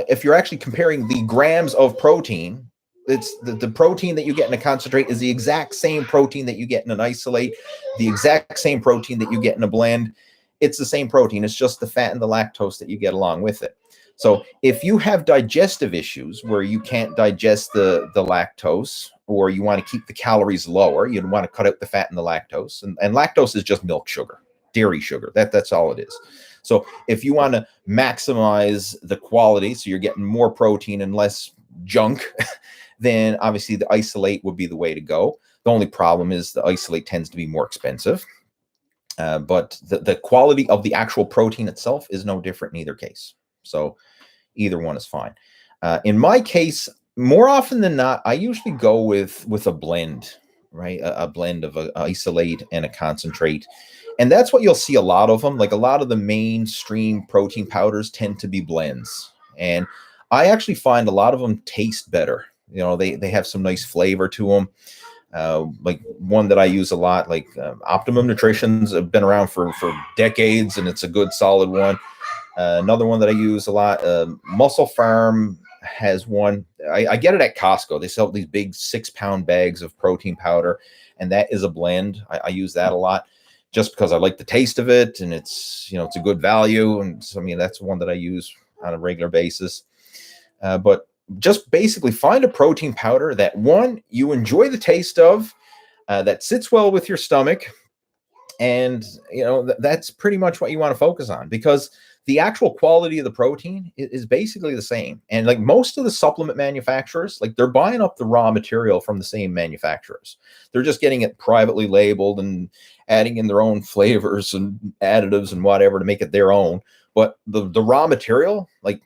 if you're actually comparing the grams of protein, it's the protein that you get in a concentrate is the exact same protein that you get in an isolate, the exact same protein that you get in a blend. It's the same protein. It's just the fat and the lactose that you get along with it. So if you have digestive issues where you can't digest the lactose, or you want to keep the calories lower, you'd want to cut out the fat and the lactose. And lactose is just milk sugar, dairy sugar. That's all it is. So if you want to maximize the quality, so you're getting more protein and less junk, then obviously the isolate would be the way to go. The only problem is the isolate tends to be more expensive. But the quality of the actual protein itself is no different in either case. So either one is fine. In my case, more often than not, I usually go with a blend, right? A blend of a isolate and a concentrate. And that's what you'll see a lot of them. Like a lot of the mainstream protein powders tend to be blends. And I actually find a lot of them taste better. You know, they have some nice flavor to them. Like one that I use a lot, like Optimum Nutrition's have been around for decades, and it's a good solid one. Another one that I use a lot, Muscle Farm has one. I get it at Costco. They sell these big 6-pound bags of protein powder, and that is a blend. I use that a lot just because I like the taste of it, and it's, you know, it's a good value. And so, I mean, that's one that I use on a regular basis. But just basically find a protein powder that, one, you enjoy the taste of, that sits well with your stomach. And, you know, that's pretty much what you want to focus on, because the actual quality of the protein is basically the same. And like most of the supplement manufacturers, like they're buying up the raw material from the same manufacturers. They're just getting it privately labeled and adding in their own flavors and additives and whatever to make it their own. But the raw material, like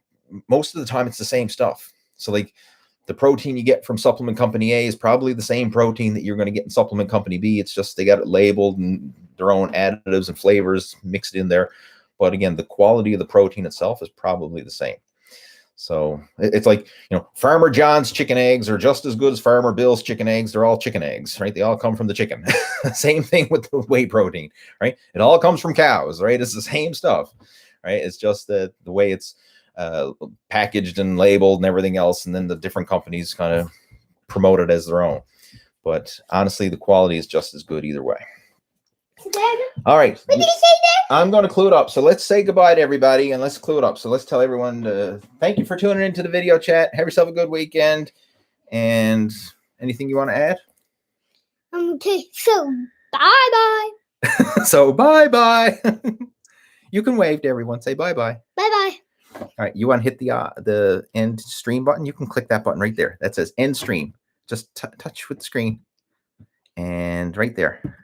most of the time, it's the same stuff. So like the protein you get from supplement company A is probably the same protein that you're going to get in supplement company B. It's just they got it labeled and their own additives and flavors mixed in there. But again, the quality of the protein itself is probably the same. So it's like, you know, Farmer John's chicken eggs are just as good as Farmer Bill's chicken eggs. They're all chicken eggs, right? They all come from the chicken. Same thing with the whey protein, right? It all comes from cows, right? It's the same stuff, right? It's just the way it's packaged and labeled and everything else. And then the different companies kind of promote it as their own. But honestly, the quality is just as good either way. All right. What did you say there? I'm going to clue it up. So let's say goodbye to everybody and let's clue it up. So let's tell everyone thank you for tuning into the video chat. Have yourself a good weekend. And anything you want to add? Okay, so bye-bye. So bye-bye. You can wave to everyone. Say bye-bye. Bye-bye. All right. You want to hit the end stream button? You can click that button right there. That says end stream. Just touch with the screen. And right there.